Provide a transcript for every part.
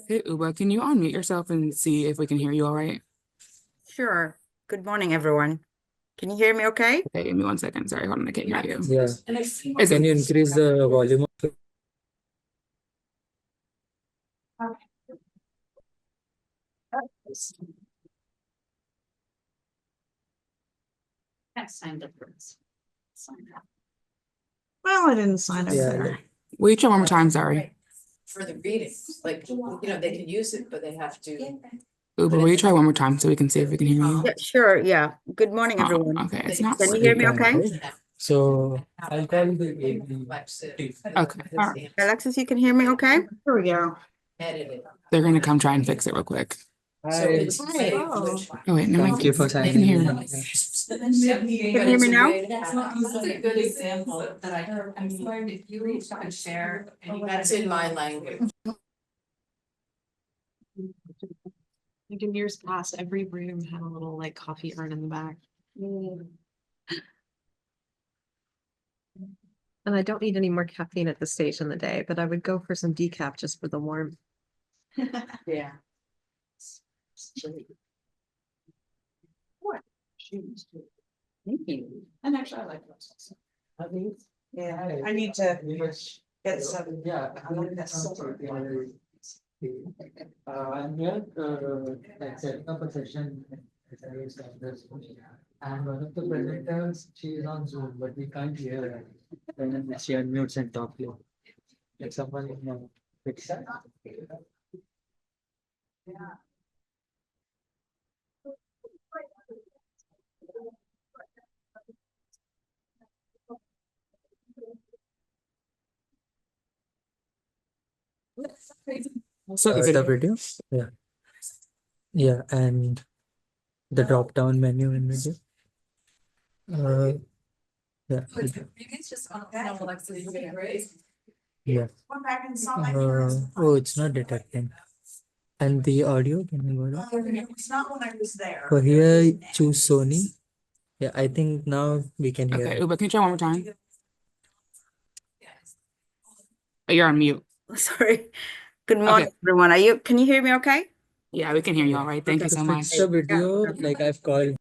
Hey, Ubah, can you unmute yourself and see if we can hear you all right? Sure. Good morning, everyone. Can you hear me okay? Okay, give me 1 second. Sorry, hold on, I can't hear you. Yeah. Is Can it? you increase the volume of it? Well, I didn't sign up Yeah, there. Will you try one more time? Sorry. For the readings, like, they can use it, but they have to. Ubah, will you try one more time so we can see if we can hear you? Yeah, sure. Yeah. Good morning, Oh, everyone. okay, it's not. Can you you hear me can, okay? right? So I'll call the AV. Okay, all right. Alexis, you can hear me okay? Here we go. They're gonna come try and fix it real quick. Hi. Oh. Oh wait, no, Thank you for I can signing hear. in. Can you hear me now? That's a good example that I heard. I'm sorry if you reach out and share, and that's in my language. Like in years past, every room had a little like coffee urn in the back. And I don't need any more caffeine at this stage in the day, but I would go for some decaf just for the warmth. Yeah. Thank you. And actually, I like those. Yeah, I need to get some. Yeah. I like that silver. I'm here, like setting up a session. And one of the presenters, she is on Zoom, but we can't hear her. Then she unmutes and talks. Like someone, fix that. So The video? Yeah. Yeah, and the drop down menu in video. Yeah. You guys just tell Alexis you get raised. Yeah. Oh, it's not detecting. And the audio, can you go down? It's not when I was there. For here, choose Sony. Yeah, I think now we can hear okay, it. Ubah, can you try one more time? Oh, you're on mute. Sorry. Good morning, Okay, everyone. Can you hear me okay? yeah, we can hear you all right. Thank you so much. Fix the video, like I've called.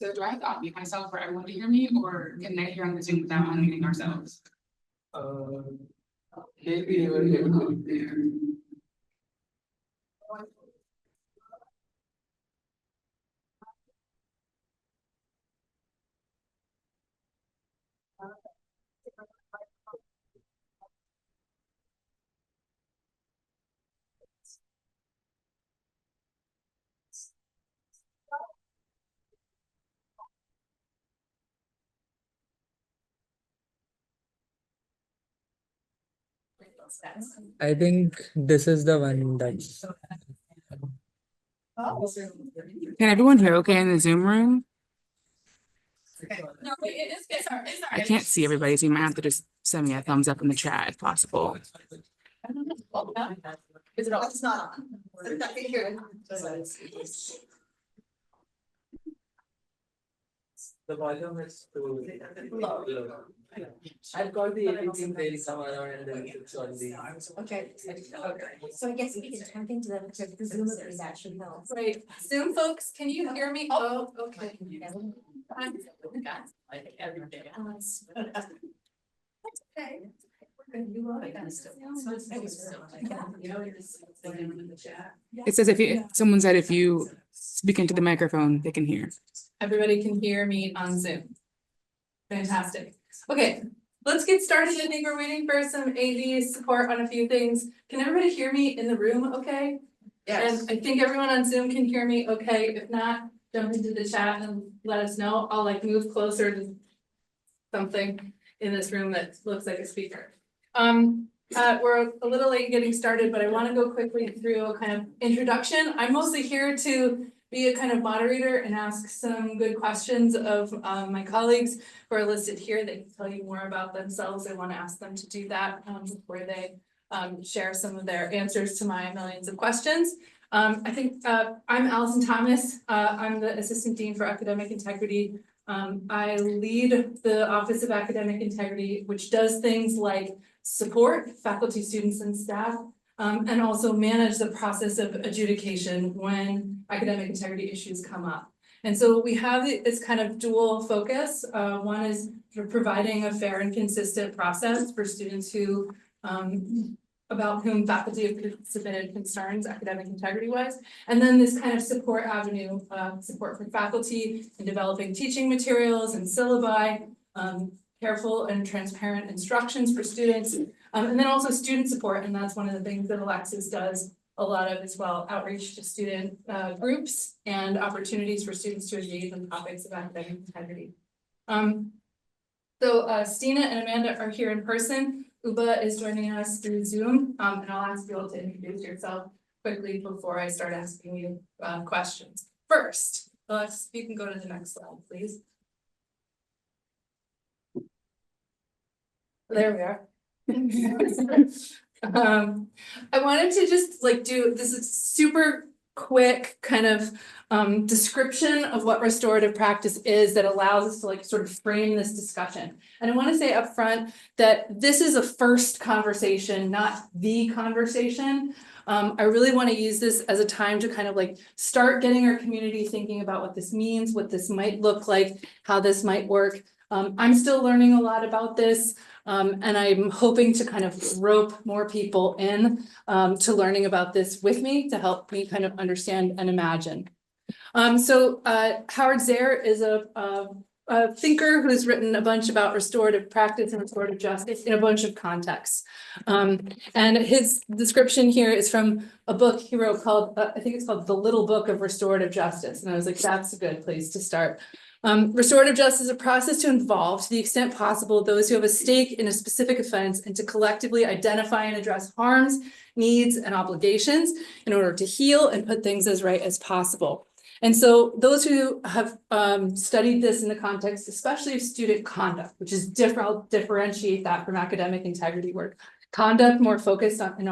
So do I have to unmute myself for everyone to hear me, or can they hear on the Zoom without unmuting ourselves? Maybe you will able to. I think this is the one that's Can everyone hear okay in the Zoom room? No, it's all right. I can't see everybody, so you might have to just send me a thumbs up in the chat if possible. Is it all? It's not on. I can hear it. The volume is too Low. low. I've got the editing there somewhere and then it's on the. Okay. So I guess we can tap into the Zoom if it actually helps. Right, Zoom folks, can you hear me? Oh, okay. Okay. It says someone said if you speak into the microphone, they can hear. Everybody can hear me on Zoom. Fantastic. Okay, let's get started. I think we're waiting for some AV support on a few things. Can everybody hear me in the room okay? And I think everyone on Zoom can hear me okay. If not, jump into the chat and let us know. I'll like move closer to something in this room that looks like a speaker. We're a little late getting started, but I want to go quickly through a kind of introduction. I'm mostly here to be a kind of moderator and ask some good questions of my colleagues who are listed here. They can tell you more about themselves. I want to ask them to do that before they share some of their answers to my millions of questions. I think I'm Alison Thomas. I'm the Assistant Dean for Academic Integrity. I lead the Office of Academic Integrity, which does things like support faculty, students, and staff, and also manage the process of adjudication when academic integrity issues come up. And so we have this kind of dual focus. One is providing a fair and consistent process for students who about whom faculty have submitted concerns academic integrity wise. And then this kind of support avenue, support for faculty in developing teaching materials and syllabi, careful and transparent instructions for students, and then also student support. And that's one of the things that Alexis does a lot of as well, outreach to student groups and opportunities for students to engage in topics of academic integrity. So Stina and Amanda are here in person. Ubah is joining us through Zoom, and I'll ask you all to introduce yourself quickly before I start asking you questions. First, Alexis, you can go to the next slide, please. There we are. I wanted to just like do this is super quick kind of description of what restorative practice is that allows us to like sort of frame this discussion. And I want to say up front that this is a first conversation, not the conversation. I really want to use this as a time to kind of like start getting our community thinking about what this means, what this might look like, how this might work. I'm still learning a lot about this. And I'm hoping to kind of rope more people in to learning about this with me to help me kind of understand and imagine. So Howard Zehr is a thinker who's written a bunch about restorative practice and restorative justice in a bunch of contexts. And his description here is from a book he wrote called, I think it's called The Little Book of Restorative Justice. And I was like, that's a good place to start. Restorative justice is a process to involve, to the extent possible, those who have a stake in a specific offense and to collectively identify and address harms, needs, and obligations in order to heal and put things as right as possible. And so those who have studied this in the context, especially of student conduct, which is different, I'll differentiate that from academic integrity work. Conduct more focused on in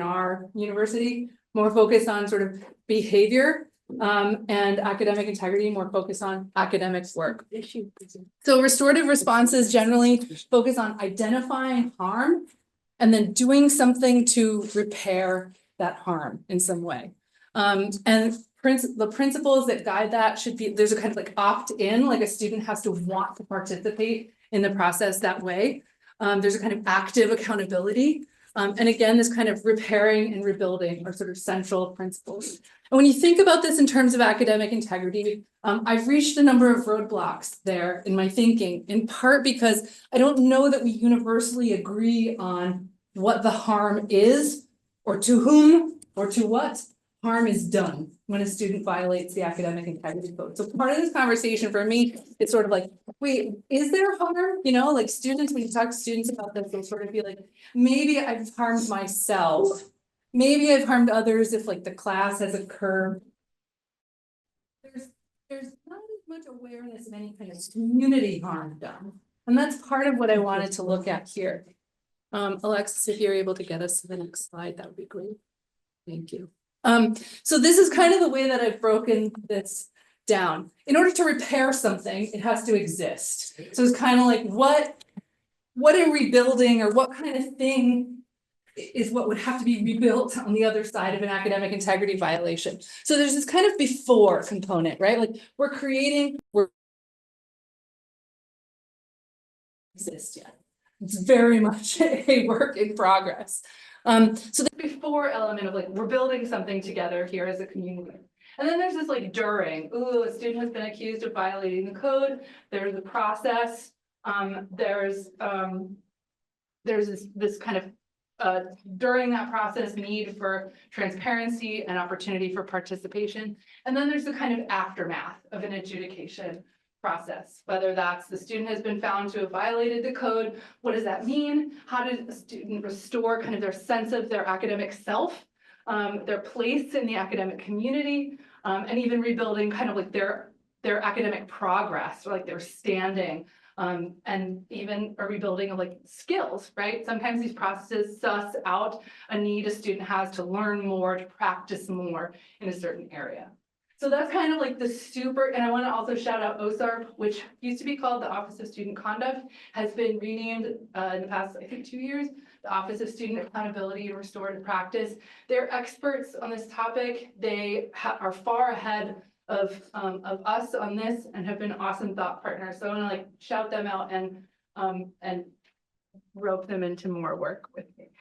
our university, more focused on sort of behavior. And academic integrity more focused on academic work. So restorative responses generally focus on identifying harm and then doing something to repair that harm in some way. And the principles that guide that should be, there's a kind of like opt-in, like a student has to want to participate in the process that way. There's a kind of active accountability. And again, this kind of repairing and rebuilding are sort of central principles. And when you think about this in terms of academic integrity, I've reached a number of roadblocks there in my thinking, in part because I don't know that we universally agree on what the harm is, or to whom, or to what harm is done when a student violates the academic integrity code. So part of this conversation for me, it's sort of like, wait, is there harm? You know, like students, when you talk to students about this, they'll sort of be like, maybe I've harmed myself. Maybe I've harmed others if like the class has occurred there's not as much awareness of any kind of community harm done. And that's part of what I wanted to look at here. Alexis, if you're able to get us to the next slide, that would be great. Thank you. So this is kind of the way that I've broken this down. In order to repair something, it has to exist. So it's kind of like what in rebuilding, or what kind of thing is what would have to be rebuilt on the other side of an academic integrity violation. So there's this kind of before component, right? Like we're exist yet. It's very much a work in progress. So the before element of like, we're building something together here as a community. And then there's this like during, ooh, a student has been accused of violating the code. There's the process. There's this kind of during that process need for transparency and opportunity for participation. And then there's the kind of aftermath of an adjudication process, whether that's the student has been found to have violated the code. What does that mean? How does a student restore kind of their sense of their academic self, their place in the academic community, and even rebuilding kind of like their academic progress, or like their standing, and even a rebuilding of like skills, right? Sometimes these processes suss out a need a student has to learn more, to practice more in a certain area. So that's kind of like the super, and I want to also shout out OSARP, which used to be called the Office of Student Conduct, has been renamed in the past, I think, 2 years, the Office of Student Accountability and Restorative Practice. They're experts on this topic. They are far ahead of us on this and have been awesome thought partners. So I want to like shout them out and rope them into more work with me.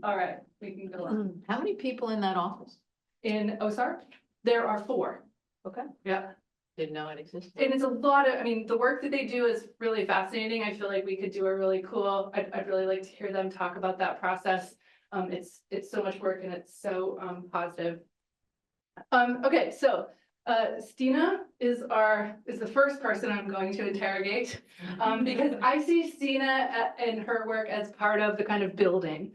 All right, we can go on. How many people in that office? In OSARP, there are 4. Okay. Yeah. Didn't know it existed. And it's a lot of, I mean, the work that they do is really fascinating. I feel like we could do a really cool, I'd really like to hear them talk about that process. It's so much work and it's so positive. Okay, so Stina is the first person I'm going to interrogate, because I see Stina in her work as part of the kind of building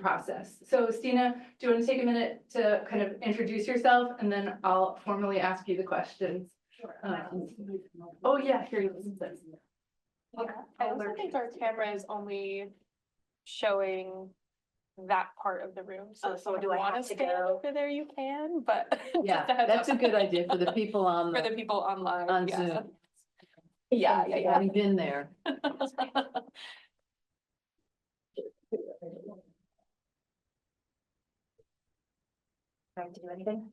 process. So Stina, do you want to take a minute to kind of introduce yourself, and then I'll formally ask you the questions. Sure. Oh yeah, here you go. I also think our camera is only showing that part of the room. So if so you do I want have to to stand go? over there, you can, but. Yeah, just a heads that's a up. good idea for the people on For the the, people online. on yeah. Zoom. Yeah. Having been there. Trying to do anything?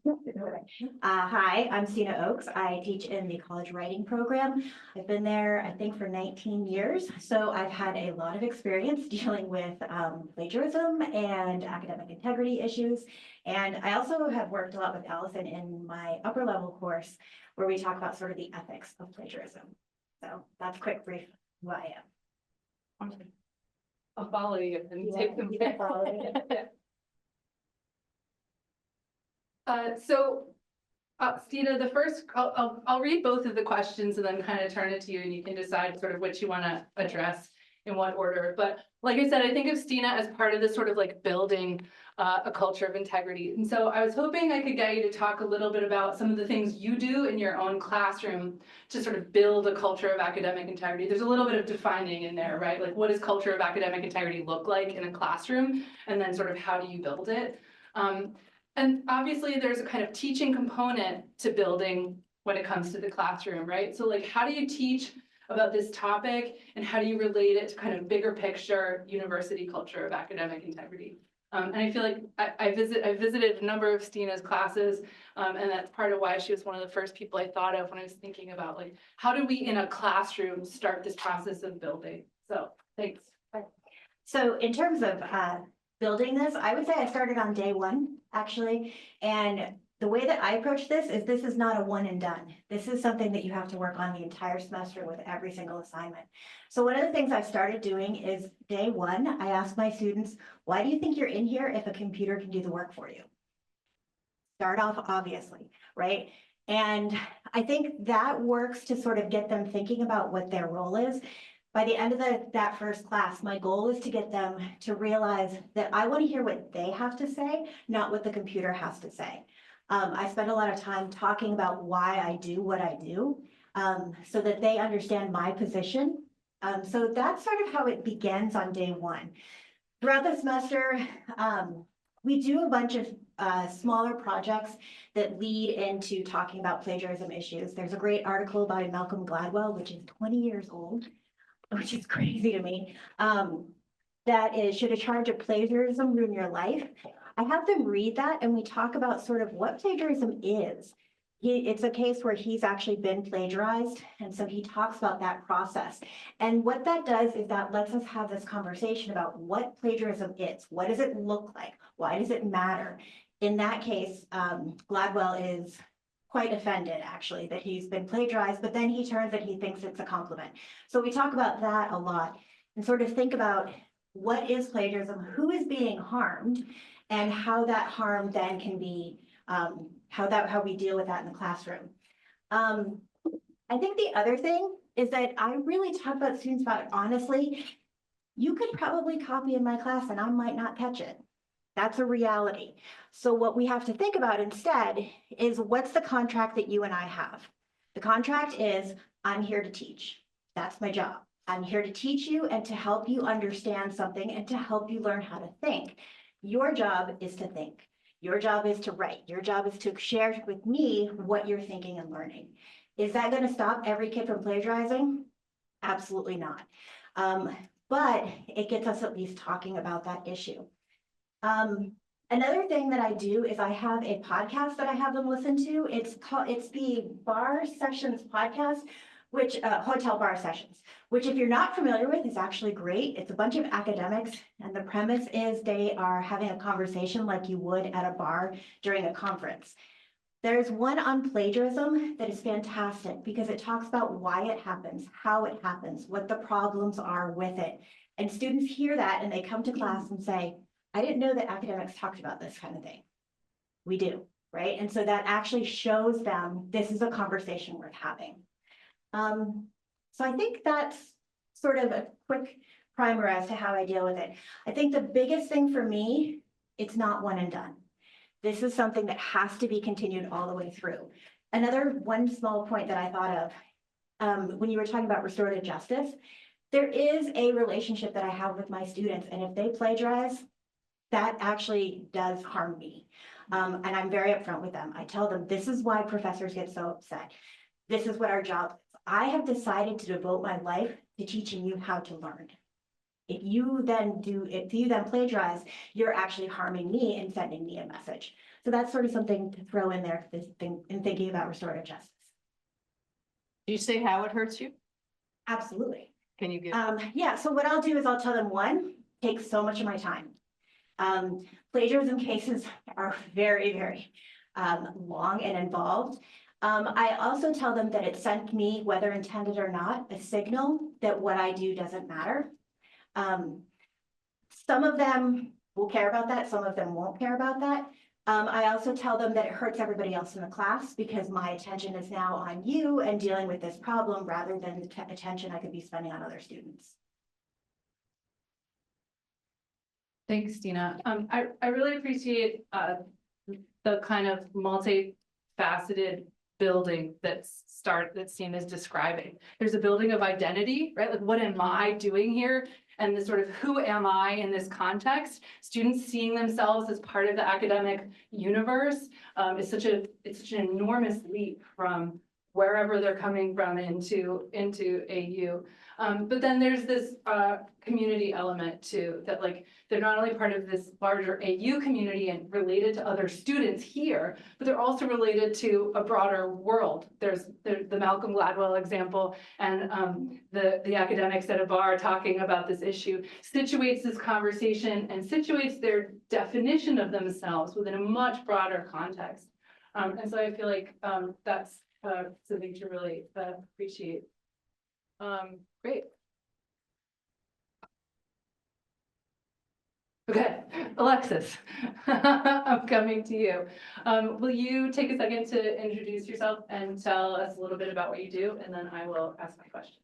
Hi, I'm Stina Oakes. I teach in the college writing program. I've been there, I think, for 19 years. So I've had a lot of experience dealing with plagiarism and academic integrity issues. And I also have worked a lot with Alison in my upper level course, where we talk about sort of the ethics of plagiarism. So that's a quick brief who I am. I'll follow you and Yeah, take them. you can follow me. Stina, the first, I'll read both of the questions and then kind of turn it to you, and you can decide sort of what you want to address in what order. But like I said, I think of Stina as part of this sort of like building a culture of integrity. And so I was hoping I could get you to talk a little bit about some of the things you do in your own classroom to sort of build a culture of academic integrity. There's a little bit of defining in there, right? Like, what does culture of academic integrity look like in a classroom? And then sort of how do you build it? And obviously there's a kind of teaching component to building when it comes to the classroom, right? So like, how do you teach about this topic, and how do you relate it to kind of bigger picture university culture of academic integrity? And I feel like I visited a number of Stina's classes, and that's part of why she was one of the first people I thought of when I was thinking about like, how do we in a classroom start this process of building? So thanks. So in terms of building this, I would say I started on day 1, actually. And the way that I approach this is not a one and done. This is something that you have to work on the entire semester with every single assignment. So one of the things I've started doing is day 1, I ask my students, why do you think you're in here if a computer can do the work for you? Start off obviously, right? And I think that works to sort of get them thinking about what their role is. By the end of that first class, my goal is to get them to realize that I want to hear what they have to say, not what the computer has to say. I spend a lot of time talking about why I do what I do, so that they understand my position. So that's sort of how it begins on day one. Throughout the semester, we do a bunch of smaller projects that lead into talking about plagiarism issues. There's a great article by Malcolm Gladwell, which is 20 years old, which is crazy to me. That is, should a charge of plagiarism ruin your life? I have them read that and we talk about sort of what plagiarism is. It's a case where he's actually been plagiarized, and so he talks about that process. And what that does is that lets us have this conversation about what plagiarism is. What does it look like? Why does it matter? In that case, Gladwell is quite offended, actually, that he's been plagiarized, but then he turns and he thinks it's a compliment. So we talk about that a lot and sort of think about what is plagiarism, who is being harmed, and how that harm then can be how we deal with that in the classroom. I think the other thing is that I really talk about students about it honestly. You could probably copy in my class and I might not catch it. That's a reality. So what we have to think about instead is what's the contract that you and I have? The contract is I'm here to teach. That's my job. I'm here to teach you and to help you understand something and to help you learn how to think. Your job is to think. Your job is to write. Your job is to share with me what you're thinking and learning. Is that going to stop every kid from plagiarizing? Absolutely not. But it gets us at least talking about that issue. Another thing that I do is I have a podcast that I have them listen to. It's the Bar Sessions podcast, which Hotel Bar Sessions, which if you're not familiar with is actually great. It's a bunch of academics, and the premise is they are having a conversation like you would at a bar during a conference. There's one on plagiarism that is fantastic because it talks about why it happens, how it happens, what the problems are with it. And students hear that and they come to class and say, I didn't know that academics talked about this kind of thing. We do, right? And so that actually shows them this is a conversation worth having. So I think that's sort of a quick primer as to how I deal with it. I think the biggest thing for me, it's not one and done. This is something that has to be continued all the way through. Another one small point that I thought of, when you were talking about restorative justice, there is a relationship that I have with my students, and if they plagiarize, that actually does harm me. And I'm very upfront with them. I tell them, this is why professors get so upset. This is what our job is. I have decided to devote my life to teaching you how to learn. If you then plagiarize, you're actually harming me and sending me a message. So that's sort of something to throw in there in thinking about restorative justice. Do you say how it hurts you? Absolutely. Can you give? Yeah, so what I'll do is I'll tell them, one, takes so much of my time. Plagiarism cases are very, very long and involved. I also tell them that it sent me, whether intended or not, a signal that what I do doesn't matter. Some of them will care about that, some of them won't care about that. I also tell them that it hurts everybody else in the class because my attention is now on you and dealing with this problem rather than the attention I could be spending on other students. Thanks, Stina. I really appreciate the kind of multifaceted building that Stina's describing. There's a building of identity, right? Like, what am I doing here? And the sort of who am I in this context? Students seeing themselves as part of the academic universe is such an enormous leap from wherever they're coming from into AU. But then there's this community element too, that like they're not only part of this larger AU community and related to other students here, but they're also related to a broader world. There's the Malcolm Gladwell example, and the academics at a bar talking about this issue situates this conversation and situates their definition of themselves within a much broader context. And so I feel like that's something to really appreciate. Great. Okay, Alexis, I'm coming to you. Will you take a second to introduce yourself and tell us a little bit about what you do, and then I will ask my question.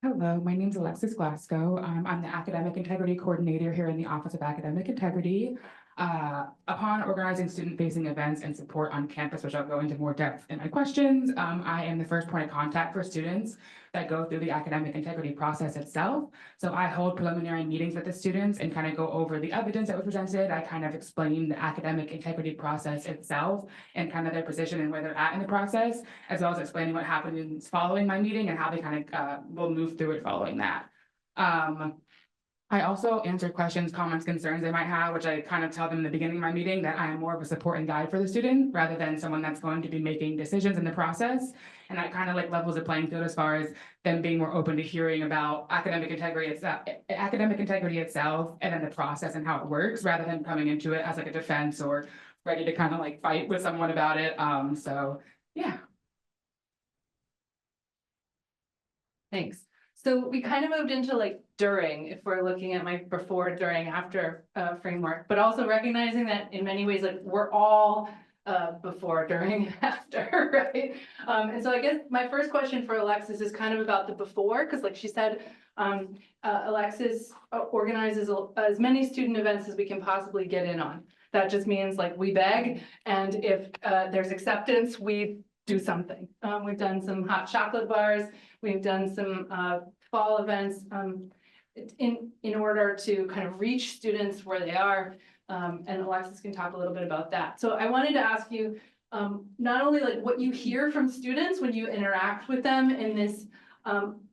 Hello, my name is Alexis Glasgow. I'm the Academic Integrity Coordinator here in the Office of Academic Integrity. Upon organizing student-facing events and support on campus, which I'll go into more depth in my questions, I am the first point of contact for students that go through the academic integrity process itself. So I hold preliminary meetings with the students and kind of go over the evidence that was presented. I kind of explain the academic integrity process itself and kind of their position and where they're at in the process, as well as explaining what happened following my meeting and how they kind of will move through it following that. I also answer questions, comments, concerns they might have, which I kind of tell them in the beginning of my meeting that I am more of a support and guide for the student rather than someone that's going to be making decisions in the process. And that kind of like levels the playing field as far as them being more open to hearing about academic integrity itself and then the process and how it works rather than coming into it as like a defense or ready to kind of like fight with someone about it. So yeah. Thanks. So we kind of moved into like during, if we're looking at my before, during, after framework, but also recognizing that in many ways, like we're all before, during, after, right? And so I guess my first question for Alexis is kind of about the before, because like she said, Alexis organizes as many student events as we can possibly get in on. That just means like we beg, and if there's acceptance, we do something. We've done some hot chocolate bars. We've done some fall events in order to kind of reach students where they are. And Alexis can talk a little bit about that. So I wanted to ask you not only like what you hear from students when you interact with them in this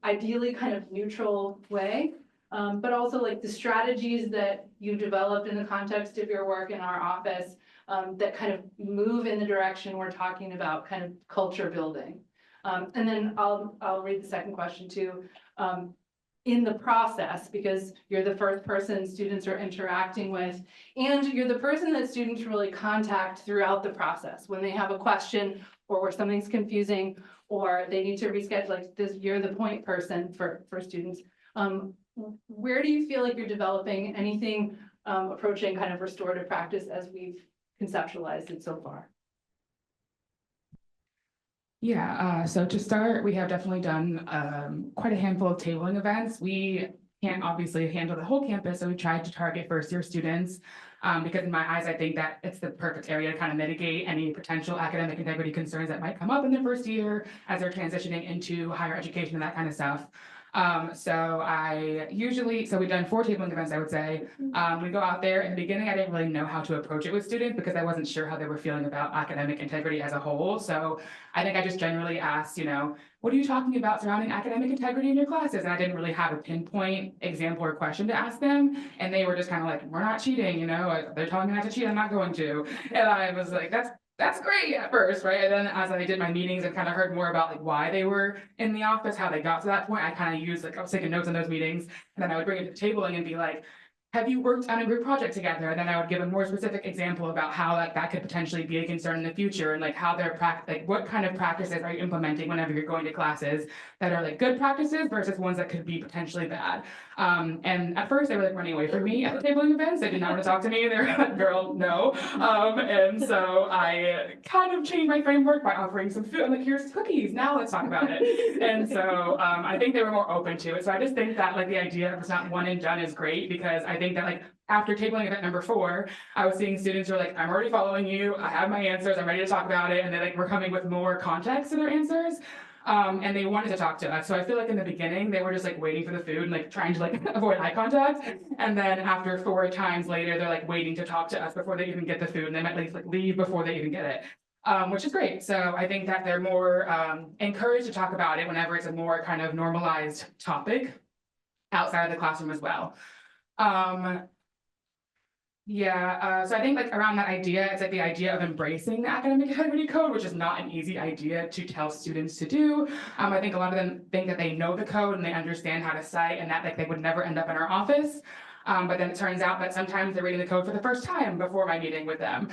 ideally kind of neutral way, but also like the strategies that you developed in the context of your work in our office that kind of move in the direction we're talking about, kind of culture building. And then I'll read the second question too. In the process, because you're the first person students are interacting with, and you're the person that students really contact throughout the process. When they have a question or where something's confusing or they need to reschedule, like this, you're the point person for students. Where do you feel like you're developing anything approaching kind of restorative practice as we've conceptualized it so far? Yeah, so to start, we have definitely done quite a handful of tabling events. We can't obviously handle the whole campus, so we tried to target first-year students because in my eyes, I think that it's the perfect area to kind of mitigate any potential academic integrity concerns that might come up in their first year as they're transitioning into higher education and that kind of stuff. So we've done 4 tabling events, I would say. We go out there. In the beginning, I didn't really know how to approach it with students because I wasn't sure how they were feeling about academic integrity as a whole. So I think I just generally asked, what are you talking about surrounding academic integrity in your classes? And I didn't really have a pinpoint example or question to ask them. And they were just kind of like, we're not cheating, they're telling me not to cheat, I'm not going to. And I was like, that's great at first, right? And then as I did my meetings and kind of heard more about like why they were in the office, how they got to that point, I kind of used like I was taking notes on those meetings, and then I would bring it to the tabling and be like, have you worked on a group project together? And then I would give a more specific example about how like that could potentially be a concern in the future and like how they're like what kind of practices are you implementing whenever you're going to classes that are like good practices versus ones that could be potentially bad. And at first they were like running away from me at the tabling events. They did not want to talk to me. They were like, girl, no. And so I kind of changed my framework by offering some food. I'm like, here's cookies. Now let's talk about it. And so I think they were more open to it. So I just think that like the idea of it's not one and done is great because I think that like after tabling event number 4, I was seeing students who are like, I'm already following you. I have my answers. I'm ready to talk about it. And they like were coming with more context to their answers. And they wanted to talk to us. So I feel like in the beginning, they were just like waiting for the food and like trying to like avoid eye contact. And then after 4 times later, they're like waiting to talk to us before they even get the food. And they might like leave before they even get it, which is great. So I think that they're more encouraged to talk about it whenever it's a more kind of normalized topic outside of the classroom as well. So I think like around that idea, it's like the idea of embracing the academic integrity code, which is not an easy idea to tell students to do. I think a lot of them think that they know the code and they understand how to cite and that like they would never end up in our office. But then it turns out that sometimes they're reading the code for the first time before my meeting with them.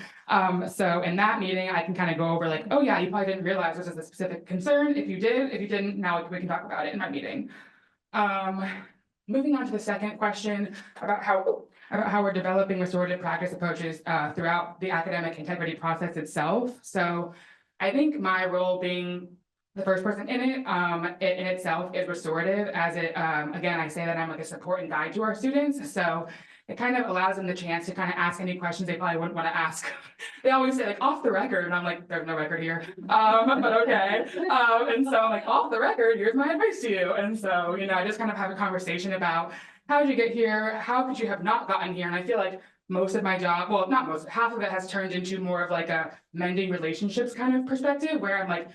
So in that meeting, I can kind of go over like, oh yeah, you probably didn't realize this is a specific concern. If you didn't, now we can talk about it in my meeting. Moving on to the second question about how we're developing restorative practice approaches throughout the academic integrity process itself. So I think my role being the first person in it, in itself is restorative as it, again, I say that I'm like a support and guide to our students. So it kind of allows them the chance to kind of ask any questions they probably wouldn't want to ask. They always say like off the record, and I'm like, there's no record here. But okay. And so I'm like, off the record, here's my advice to you. And so, you know, I just kind of have a conversation about how did you get here? How could you have not gotten here? And I feel like most of my job, well, not most, half of it has turned into more of like a mending relationships kind of perspective where I'm like,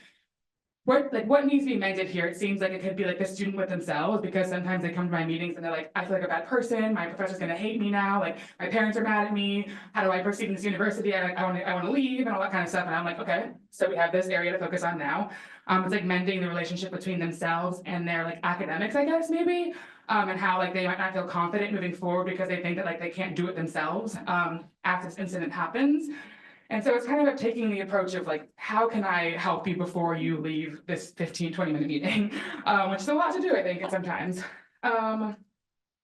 what needs to be mended here? It seems like it could be like the student with themselves, because sometimes they come to my meetings and they're like, I feel like a bad person, my professor's gonna hate me now, like my parents are mad at me, how do I proceed in this university? I want to leave and all that kind of stuff. And I'm like, okay, so we have this area to focus on now. It's like mending the relationship between themselves and their like academics, I guess, maybe. And how like they might not feel confident moving forward because they think that like they can't do it themselves after this incident happens. And so it's kind of taking the approach of like, how can I help you before you leave this 15-20 minute meeting, which is a lot to do, I think, sometimes.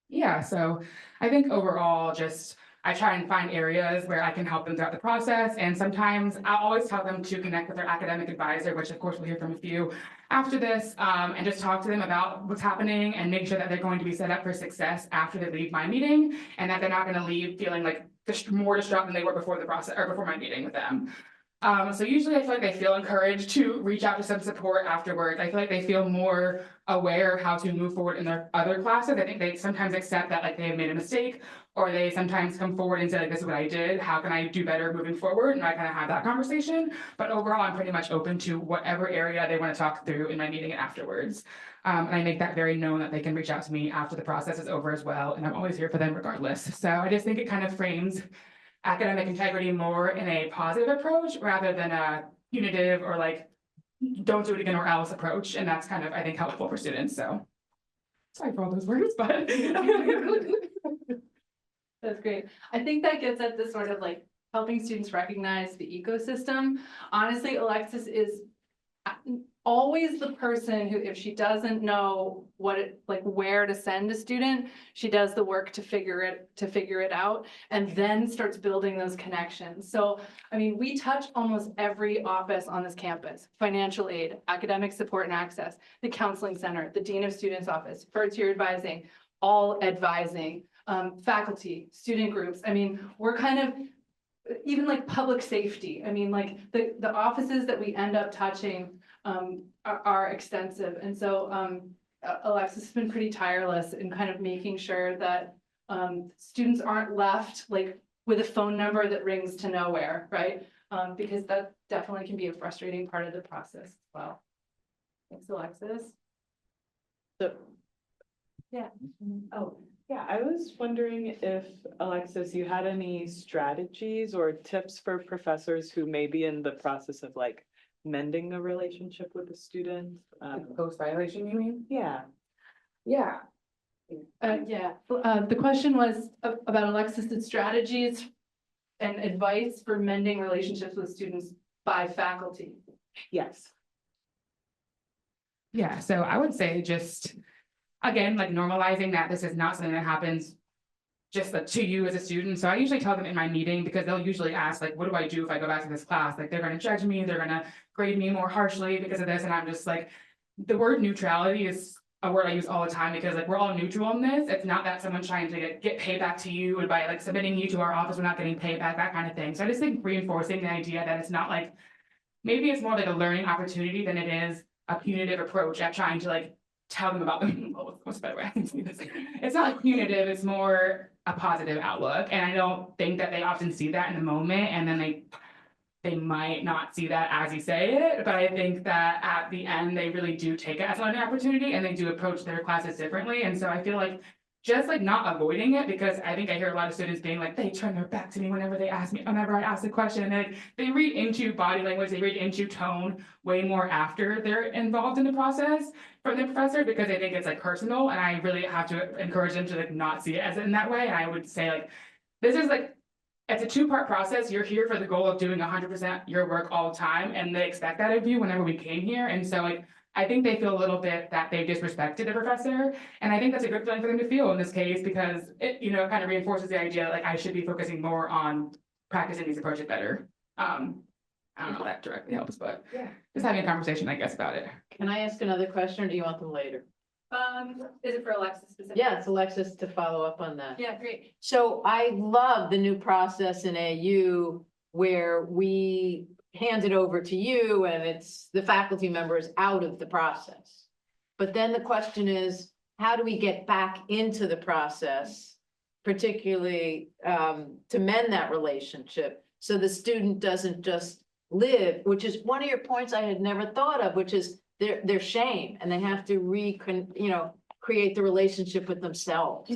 Yeah, so I think overall, just I try and find areas where I can help them throughout the process. And sometimes I'll always tell them to connect with their academic advisor, which of course we'll hear from a few after this, and just talk to them about what's happening and make sure that they're going to be set up for success after they leave my meeting, and that they're not going to leave feeling like more distraught than they were before the process or before my meeting with them. So usually I feel like they feel encouraged to reach out to some support afterwards. I feel like they feel more aware of how to move forward in their other classes. I think they sometimes accept that like they have made a mistake, or they sometimes come forward and say like, this is what I did, how can I do better moving forward? And I kind of have that conversation. But overall, I'm pretty much open to whatever area they want to talk through in my meeting and afterwards. And I make that very known that they can reach out to me after the process is over as well. And I'm always here for them regardless. So I just think it kind of frames academic integrity more in a positive approach rather than a punitive or like, don't do it again or else approach. And that's kind of, I think, helpful for students. So sorry for all those words, but. That's great. I think that gets at this sort of like helping students recognize the ecosystem. Honestly, Alexis is always the person who, if she doesn't know what it, like where to send a student, she does the work to figure it out and then starts building those connections. So, I mean, we touch almost every office on this campus: financial aid, academic support and access, the counseling center, the dean of students office, first-year advising, all advising, faculty, student groups. I mean, we're kind of even like public safety. I mean, like the offices that we end up touching are extensive. And so Alexis has been pretty tireless in kind of making sure that students aren't left like with a phone number that rings to nowhere, right? Because that definitely can be a frustrating part of the process as well. Thanks, Alexis. So, Yeah. oh, yeah, I was wondering if, Alexis, you had any strategies or tips for professors who may be in the process of like mending a relationship with a student? Post violation, you mean? Yeah. Yeah. The question was about Alexis's strategies and advice for mending relationships with students by faculty. Yes. Yeah, so I would say just, again, like normalizing that this is not something that happens just like to you as a student. So I usually tell them in my meeting, because they'll usually ask like, what do I do if I go back to this class? Like they're going to judge me, they're going to grade me more harshly because of this. And I'm just like, the word neutrality is a word I use all the time, because like we're all neutral in this. It's not that someone's trying to get paid back to you, and by like submitting you to our office, we're not getting paid back, that kind of thing. So I just think reinforcing the idea that it's not like, maybe it's more like a learning opportunity than it is a punitive approach at trying to like tell them about them. What's a better way I can say this? It's not like punitive, it's more a positive outlook. And I don't think that they often see that in the moment, and then they might not see that as you say it, but I think that at the end, they really do take it as a learning opportunity, and they do approach their classes differently. And so I feel like just like not avoiding it, because I think I hear a lot of students being like, they turn their back to me whenever they ask me, whenever I ask a question, and they read into body language, they read into tone way more after they're involved in the process from the professor, because I think it's like personal, and I really have to encourage them to like not see it as in that way. And I would say like, this is like, it's a two-part process. You're here for the goal of doing 100% your work all the time, and they expect that of you whenever we came here. And so like, I think they feel a little bit that they've disrespected the professor. And I think that's a good feeling for them to feel in this case, because it, you know, kind of reinforces the idea that like I should be focusing more on practicing these approaches better. I don't know if that directly helps, but Yeah. just having a conversation, I guess, about it. Can I ask another question, or do you want them later? Is it for Alexis specifically? Yes, Alexis, to follow up on that. Yeah, great. So I love the new process in AU where we hand it over to you and it's the faculty members out of the process. But then the question is, how do we get back into the process, particularly to mend that relationship? So the student doesn't just live, which is one of your points I had never thought of, which is their shame, and they have to create the relationship with themselves.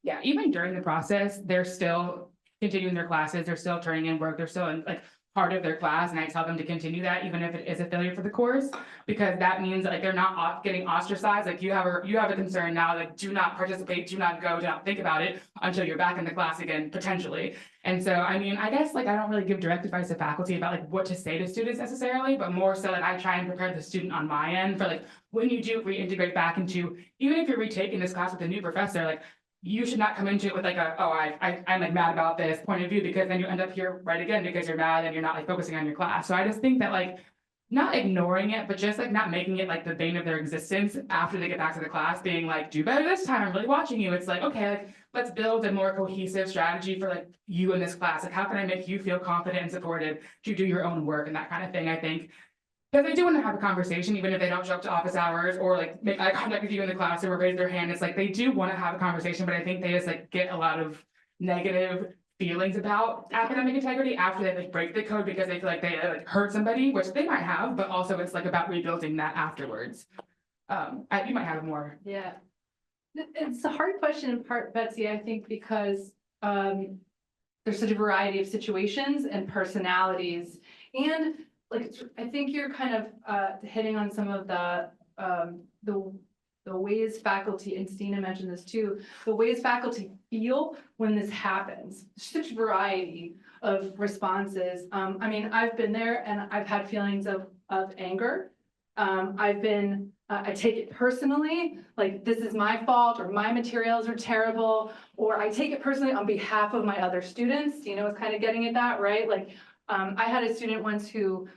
Yeah, even during the process, they're still continuing their classes, they're still turning in work, they're still in like part of their class, and I tell them to continue that even if it is a failure for the course, because that means that, like, they're not getting ostracized. Like, you have a concern now, like, do not participate, do not go, do not think about it until you're back in the class again, potentially. And so, I mean, I guess, like, I don't really give direct advice to faculty about like what to say to students necessarily, but more so that I try and prepare the student on my end for like when you do reintegrate back into, even if you're retaking this class with a new professor, like, you should not come into it with like a, oh, I'm like mad about this point of view, because then you end up here right again because you're mad and you're not like focusing on your class. So I just think that, like, not ignoring it, but just like not making it like the bane of their existence after they get back to the class, being like, do better this time, I'm really watching you. It's like, okay, like, let's build a more cohesive strategy for like you in this class. Like, how can I make you feel confident and supported to do your own work and that kind of thing, I think. Because they do want to have a conversation, even if they don't show up to office hours or like make eye contact with you in the class or raise their hand. It's like they do want to have a conversation, but I think they just like get a lot of negative feelings about academic integrity after they like break the code because they feel like they like hurt somebody, which they might have, but also it's like about rebuilding that afterwards. You might have more. Yeah. It's a hard question in part, Betsy, I think, because there's such a variety of situations and personalities, and like, I think you're kind of hitting on some of the ways faculty, and Stina mentioned this too, the ways faculty feel when this happens. Such a variety of responses. I mean, I've been there and I've had feelings of anger. I take it personally, like this is my fault, or my materials are terrible, or I take it personally on behalf of my other students. Stina was kind of getting at that, right? Like, I had a student once who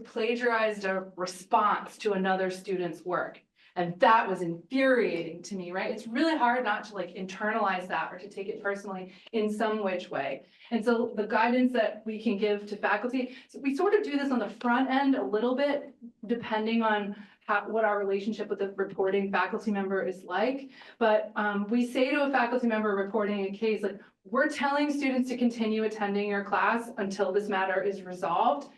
plagiarized a response to another student's work. And that was infuriating to me, right? It's really hard not to like internalize that or to take it personally in some which way. And so the guidance that we can give to faculty, so we sort of do this on the front end a little bit, depending on what our relationship with the reporting faculty member is like. But we say to a faculty member reporting a case, like, we're telling students to continue attending your class until this matter is resolved.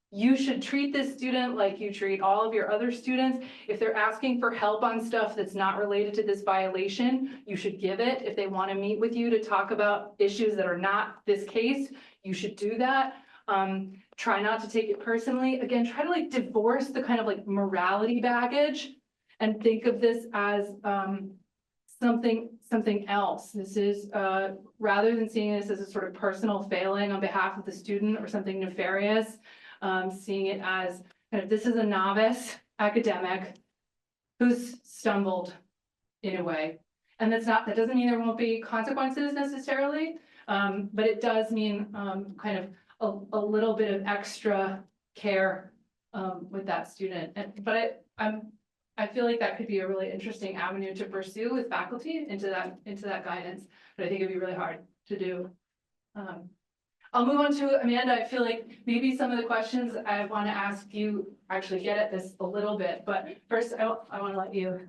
You should treat this student like you treat all of your other students. If they're asking for help on stuff that's not related to this violation, you should give it. If they want to meet with you to talk about issues that are not this case, you should do that. Try not to take it personally. Again, try to like divorce the kind of like morality baggage and think of this as something else. This is rather than seeing this as a sort of personal failing on behalf of the student or something nefarious, seeing it as kind of, this is a novice academic who's stumbled in a way. And that doesn't mean there won't be consequences necessarily, but it does mean kind of a little bit of extra care with that student. But I feel like that could be a really interesting avenue to pursue with faculty into that guidance, but I think it'd be really hard to do. I'll move on to Amanda. I feel like maybe some of the questions I want to ask you actually get at this a little bit, but first I want to let you.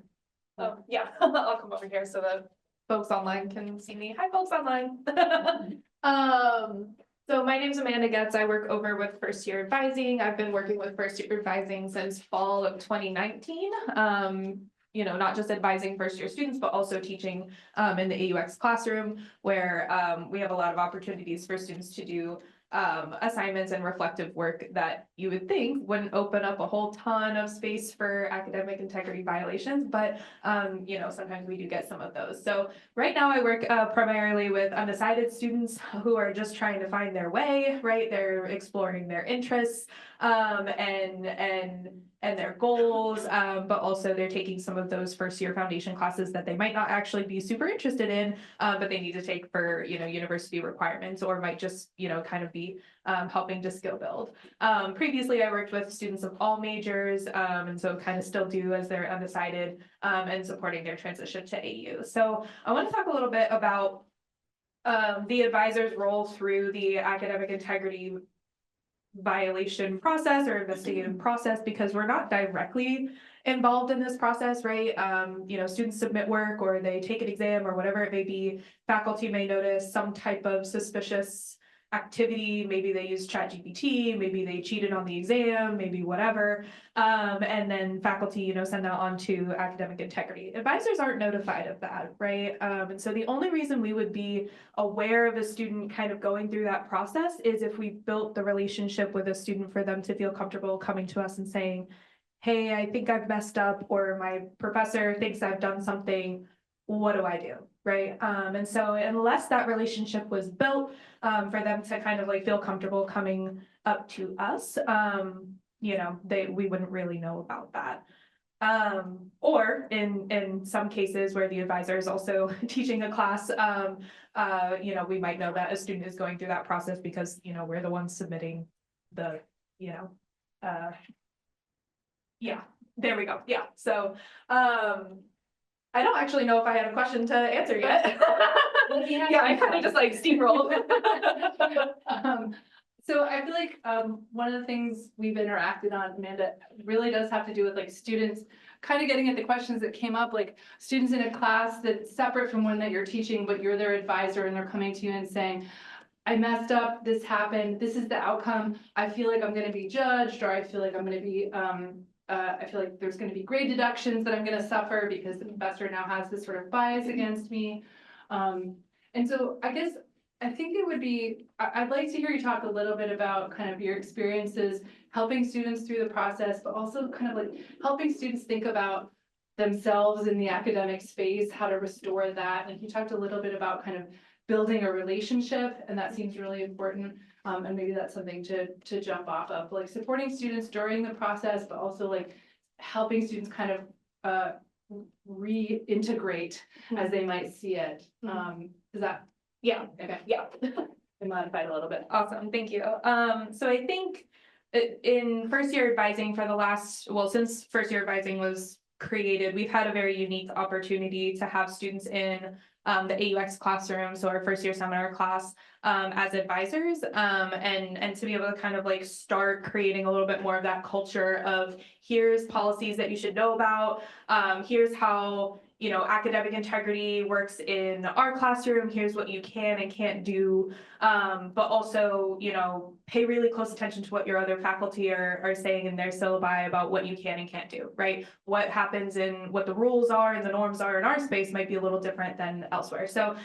Oh, yeah, I'll come over here so the folks online can see me. Hi, folks online. So my name's Amanda Getz. I work over with first year advising. I've been working with first year advising since fall of 2019. You know, not just advising first year students, but also teaching in the AUX classroom, where we have a lot of opportunities for students to do assignments and reflective work that you would think wouldn't open up a whole ton of space for academic integrity violations, but you know, sometimes we do get some of those. So right now I work primarily with undecided students who are just trying to find their way, right? They're exploring their interests and their goals, but also they're taking some of those first year foundation classes that they might not actually be super interested in, but they need to take for, you know, university requirements, or might just, you know, kind of be be helping to skill build. Previously, I worked with students of all majors, and so kind of still do as they're undecided, and supporting their transition to AU. So I want to talk a little bit about the advisor's role through the academic integrity violation process or investigative process, because we're not directly involved in this process, right? You know, students submit work or they take an exam or whatever it may be. Faculty may notice some type of suspicious activity. Maybe they use ChatGPT, maybe they cheated on the exam, maybe whatever. And then faculty, you know, send that on to academic integrity. Advisors aren't notified of that, right? And so the only reason we would be aware of a student kind of going through that process is if we built the relationship with a student for them to feel comfortable coming to us and saying, hey, I think I've messed up, or my professor thinks I've done something. What do I do? Right. And so unless that relationship was built for them to kind of like feel comfortable coming up to us, you know, we wouldn't really know about that. Or in some cases where the advisor is also teaching a class, you know, we might know that a student is going through that process because, you know, we're the ones submitting the, you know, yeah, there we go. Yeah. So, I don't actually know if I had a question to answer yet. Yeah, I kind of just like steamrolled. So I feel like one of the things we've interacted on, Amanda, really does have to do with like students kind of getting at the questions that came up, like students in a class that's separate from one that you're teaching, but you're their advisor and they're coming to you and saying, I messed up, this happened, this is the outcome, I feel like I'm going to be judged, or I feel like I'm going to be I feel like there's going to be grade deductions that I'm going to suffer because the professor now has this sort of bias against me. And so I guess I think it would be, I'd like to hear you talk a little bit about kind of your experiences helping students through the process, but also kind of like helping students think about themselves in the academic space, how to restore that. And you talked a little bit about kind of building a relationship, and that seems really important. And maybe that's something to jump off of, like supporting students during the process, but also like helping students kind of reintegrate as they might see it. Is that? Yeah. Okay. Yeah. I modified a little bit. Awesome. Thank you. So I think in first year advising for the last, well, since first year advising was created, we've had a very unique opportunity to have students in the AUX classroom, so our first year seminar class, as advisors, and to be able to kind of like start creating a little bit more of that culture of here's policies that you should know about, here's how, you know, academic integrity works in our classroom, here's what you can and can't do, but also, you know, pay really close attention to what your other faculty are saying in their syllabi about what you can and can't do, right? What happens in what the rules are and the norms are in our space might be a little different than elsewhere. So,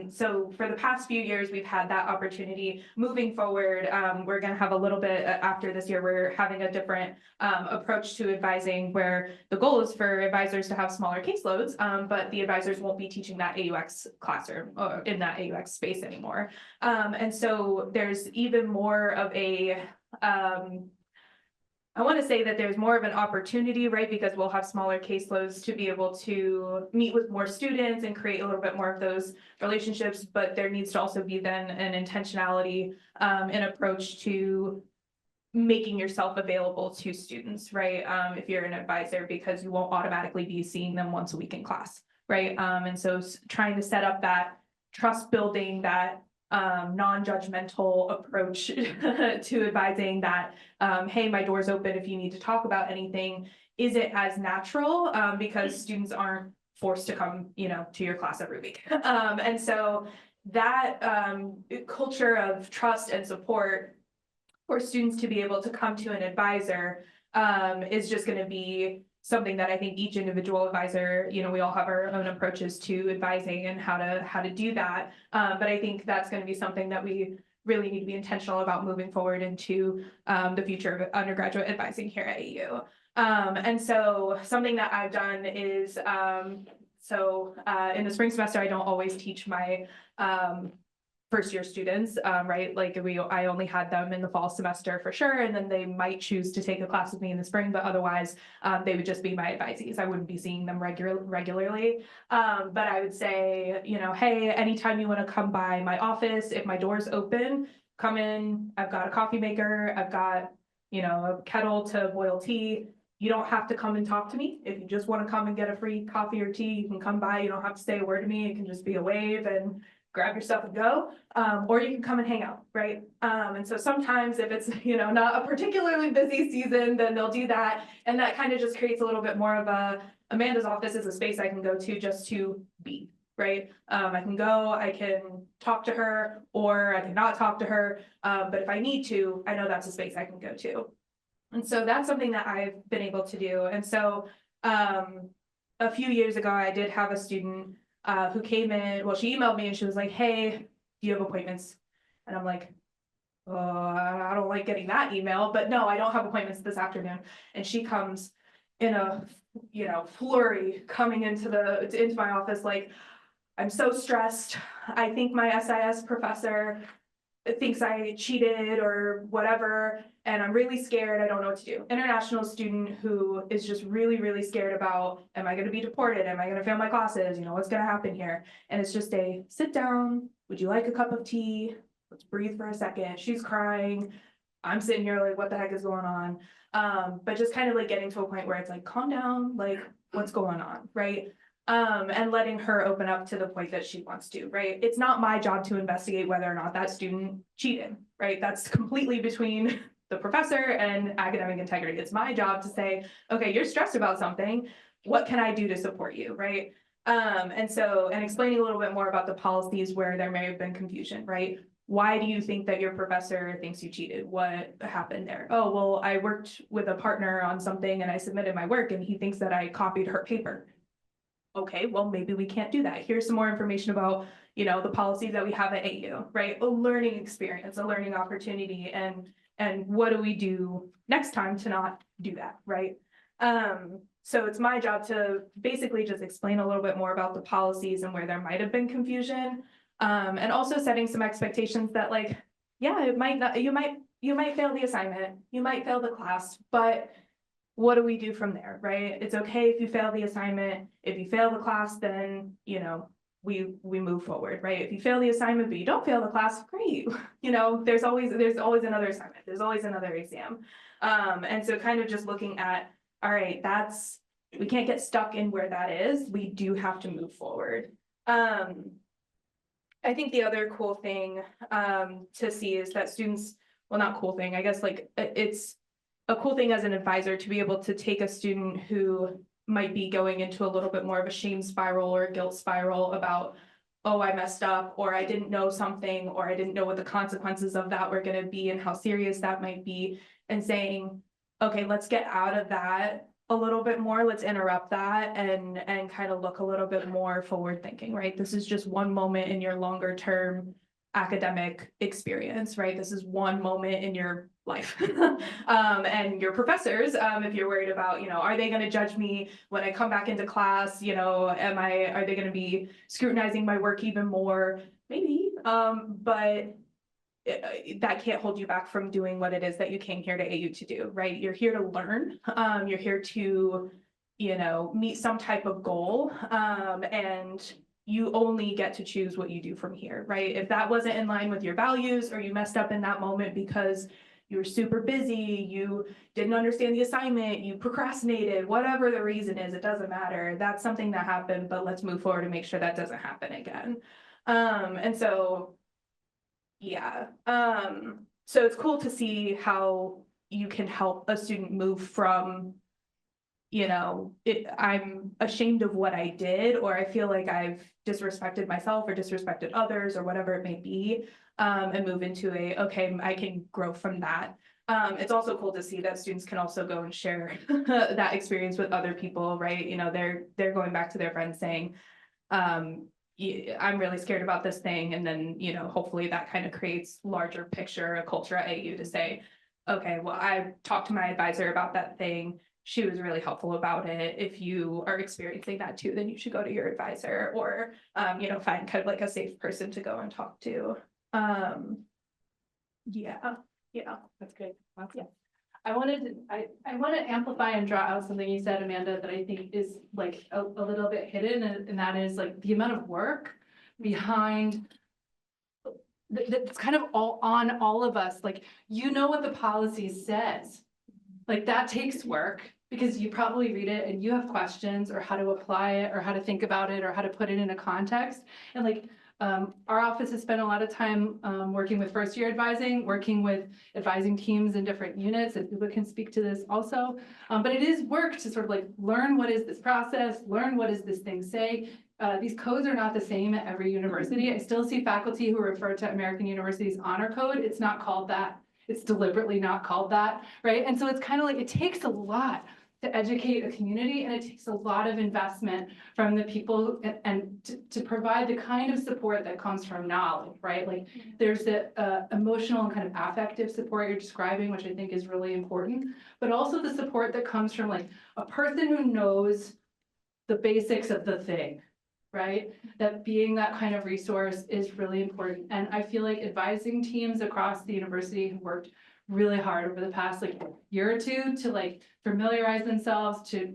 so for the past few years, we've had that opportunity. Moving forward, we're going to have a little bit after this year, we're having a different approach to advising where the goal is for advisors to have smaller caseloads, but the advisors won't be teaching that AUX classroom or in that AUX space anymore. And so there's even more of a, I want to say that there's more of an opportunity, right? Because we'll have smaller caseloads to be able to meet with more students and create a little bit more of those relationships. But there needs to also be then an intentionality, an approach to making yourself available to students, right? If you're an advisor, because you won't automatically be seeing them once a week in class, right? And so trying to set up that trust building, that non-judgmental approach to advising that, hey, my door's open if you need to talk about anything, isn't as natural because students aren't forced to come, you know, to your class every week. And so that culture of trust and support for students to be able to come to an advisor is just going to be something that I think each individual advisor, you know, we all have our own approaches to advising and how to do that. But I think that's going to be something that we really need to be intentional about moving forward into the future of undergraduate advising here at AU. And so something that I've done is, in the spring semester, I don't always teach my first year students, right? Like I only had them in the fall semester for sure. And then they might choose to take a class with me in the spring, but otherwise they would just be my advisees. I wouldn't be seeing them regularly. But I would say, you know, hey, anytime you want to come by my office, if my door's open, come in, I've got a coffee maker, I've got, you know, a kettle to boil tea. You don't have to come and talk to me. If you just want to come and get a free coffee or tea, you can come by. You don't have to say a word to me. It can just be a wave and grab your stuff and go. Or you can come and hang out, right? And so sometimes if it's, you know, not a particularly busy season, then they'll do that. And that kind of just creates a little bit more of a, Amanda's office is a space I can go to just to be, right? I can go, I can talk to her, or I can not talk to her. But if I need to, I know that's a space I can go to. And so that's something that I've been able to do. And so a few years ago, I did have a student who came in, well, she emailed me and she was like, hey, do you have appointments? And I'm like, oh, I don't like getting that email, but no, I don't have appointments this afternoon. And she comes in a, you know, flurry coming into my office, like, I'm so stressed. I think my SIS professor thinks I cheated or whatever, and I'm really scared. I don't know what to do. International student who is just really, really scared about, am I going to be deported? Am I going to fail my classes? You know, what's going to happen here? And it's just a sit down. Would you like a cup of tea? Let's breathe for a second. She's crying. I'm sitting here like, what the heck is going on? But just kind of like getting to a point where it's like, calm down, like, what's going on, right? And letting her open up to the point that she wants to, right? It's not my job to investigate whether or not that student cheated, right? That's completely between the professor and academic integrity. It's my job to say, okay, you're stressed about something. What can I do to support you, right? And explaining a little bit more about the policies where there may have been confusion, right? Why do you think that your professor thinks you cheated? What happened there? Oh, well, I worked with a partner on something and I submitted my work and he thinks that I copied her paper. Okay, well, maybe we can't do that. Here's some more information about, you know, the policies that we have at AU, right? A learning experience, a learning opportunity, and what do we do next time to not do that, right? So it's my job to basically just explain a little bit more about the policies and where there might have been confusion, and also setting some expectations that, like, yeah, it might not, you might fail the assignment, you might fail the class, but what do we do from there, right? It's okay if you fail the assignment. If you fail the class, then, you know, we move forward, right? If you fail the assignment, but you don't fail the class, great. You know, there's always another assignment. There's always another exam. And so kind of just looking at, all right, we can't get stuck in where that is. We do have to move forward. I think the other cool thing to see is that students, well, not cool thing, I guess, like, it's a cool thing as an advisor to be able to take a student who might be going into a little bit more of a shame spiral or guilt spiral about, oh, I messed up, or I didn't know something, or I didn't know what the consequences of that were going to be and how serious that might be, and saying, okay, let's get out of that a little bit more. Let's interrupt that and kind of look a little bit more forward thinking, right? This is just one moment in your longer term academic experience, right? This is one moment in your life. And your professors, if you're worried about, you know, are they going to judge me when I come back into class? You know, are they going to be scrutinizing my work even more? Maybe, but that can't hold you back from doing what it is that you came here to AU to do, right? You're here to learn. You're here to, you know, meet some type of goal, and you only get to choose what you do from here, right? If that wasn't in line with your values, or you messed up in that moment because you were super busy, you didn't understand the assignment, you procrastinated, whatever the reason is, it doesn't matter. That's something that happened, but let's move forward and make sure that doesn't happen again. And so, yeah. So it's cool to see how you can help a student move from, you know, I'm ashamed of what I did, or I feel like I've disrespected myself or disrespected others or whatever it may be, and move into okay, I can grow from that. It's also cool to see that students can also go and share that experience with other people, right? You know, they're going back to their friends saying, I'm really scared about this thing. And then, you know, hopefully that kind of creates larger picture, a culture at AU to say, okay, well, I talked to my advisor about that thing. She was really helpful about it. If you are experiencing that too, then you should go to your advisor, or, you know, find kind of like a safe person to go and talk to. Yeah, That's great. Yeah. I want to amplify and draw out something you said, Amanda, that I think is like a little bit hidden, and that is like the amount of work behind that's kind of all on all of us, like, you know what the policy says. Like, that takes work, because you probably read it and you have questions, or how to apply it, or how to think about it, or how to put it in a context. And like, our office has spent a lot of time working with first year advising, working with advising teams in different units, and Ubah can speak to this also. But it is work to sort of like learn, what is this process, learn what does this thing say. These codes are not the same at every university. I still see faculty who refer to American University's honor code. It's not called that. It's deliberately not called that, right? And so it's kind of like, it takes a lot to educate a community, and it takes a lot of investment from the people and to provide the kind of support that comes from knowledge, right? Like, there's the emotional and kind of affective support you're describing, which I think is really important, but also the support that comes from like a person who knows the basics of the thing, right? That being that kind of resource is really important. And I feel like advising teams across the university have worked really hard over the past like year or two to like familiarize themselves, to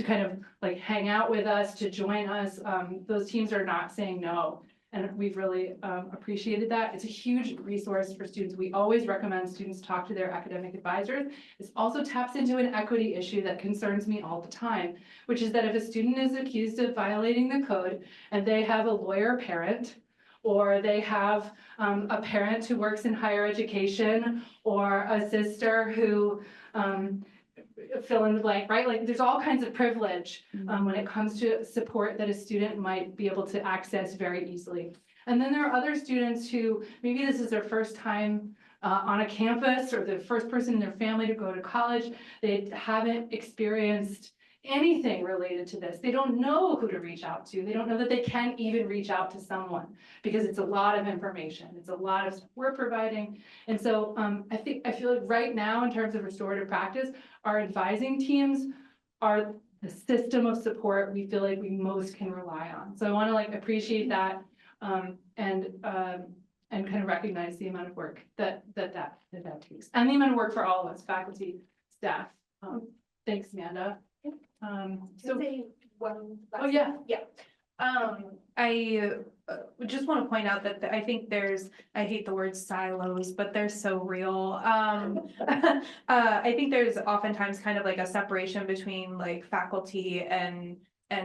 kind of like hang out with us, to join us. Those teams are not saying no. And we've really appreciated that. It's a huge resource for students. We always recommend students talk to their academic advisors. This also taps into an equity issue that concerns me all the time, which is that if a student is accused of violating the code and they have a lawyer parent, or they have a parent who works in higher education, or a sister who fill in the blank, right? Like, there's all kinds of privilege when it comes to support that a student might be able to access very easily. And then there are other students who maybe this is their first time on a campus, or the first person in their family to go to college. They haven't experienced anything related to this. They don't know who to reach out to. They don't know that they can even reach out to someone, because it's a lot of information. It's a lot of stuff we're providing. And so I feel like right now, in terms of restorative practice, our advising teams are the system of support we feel like we most can rely on. So I want to like appreciate that and kind of recognize the amount of work that takes, and the amount of work for all of us, faculty, staff. Thanks, Amanda. So, oh yeah. I just want to point out that I think I hate the word silos, but they're so real. I think there's oftentimes kind of like a separation between like faculty and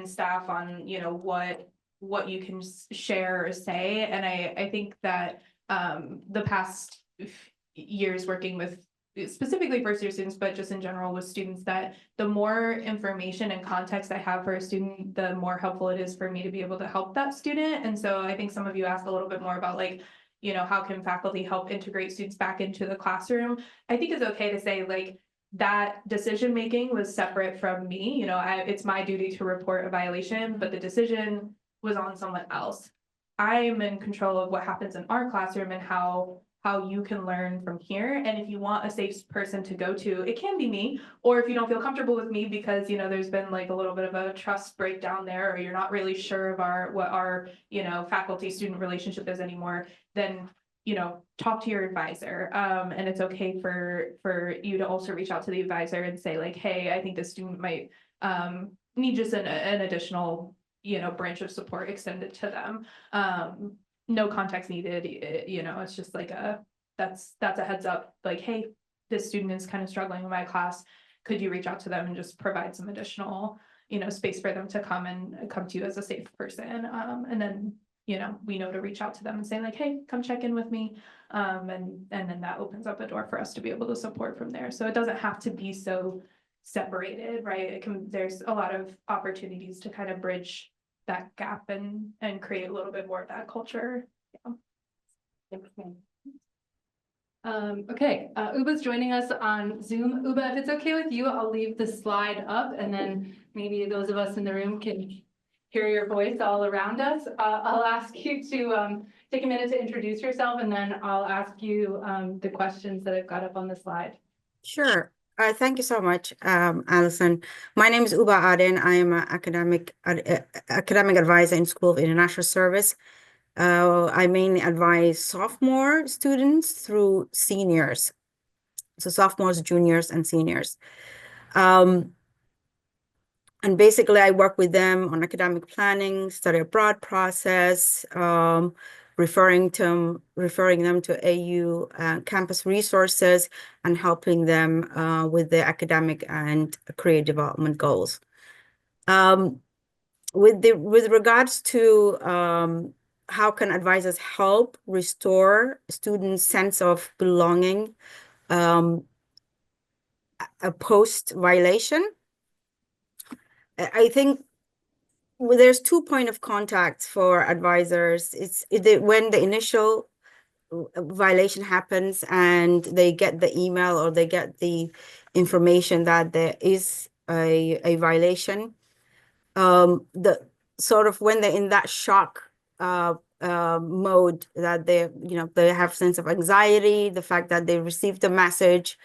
staff on, you know, what you can share or say. And I think that the past years working with specifically first year students, but just in general with students, that the more information and context I have for a student, the more helpful it is for me to be able to help that student. And so I think some of you asked a little bit more about like, you know, how can faculty help integrate students back into the classroom? I think it's okay to say like that decision-making was separate from me. You know, it's my duty to report a violation, but the decision was on someone else. I'm in control of what happens in our classroom and how you can learn from here. And if you want a safe person to go to, it can be me. Or if you don't feel comfortable with me because, you know, there's been like a little bit of a trust breakdown there, or you're not really sure of what our, you know, faculty student relationship is anymore, then, you know, talk to your advisor. And it's okay for you to also reach out to the advisor and say like, hey, I think this student might need just an additional, you know, branch of support extended to them. No context needed, you know, it's just like that's a heads up, like, hey, this student is kind of struggling in my class. Could you reach out to them and just provide some additional, you know, space for them to come to you as a safe person. And then, you know, we know to reach out to them and say like, hey, come check in with me. And then that opens up a door for us to be able to support from there. So it doesn't have to be so separated, right? There's a lot of opportunities to kind of bridge that gap and create a little bit more of that culture. Yeah. Okay, Ubah's joining us on Zoom. Ubah, if it's okay with you, I'll leave the slide up, and then maybe those of us in the room can hear your voice all around us. I'll ask you to take a minute to introduce yourself, and then I'll ask you the questions that I've got up on the slide. Sure. Thank you so much, Alison. My name is Ubah Aden. I am an academic advisor in School of International Service. I mainly advise sophomore students through seniors. So sophomores, juniors, and seniors. And basically, I work with them on academic planning, study abroad process, referring them to AU campus resources, and helping them with their academic and career development goals. With regards to how can advisors help restore students' sense of belonging post violation, I think there's 2 points of contact for advisors. It's when the initial violation happens and they get the email or they get the information that there is a violation. The sort of when they're in that shock mode, that they have sense of anxiety, the fact that they received the message,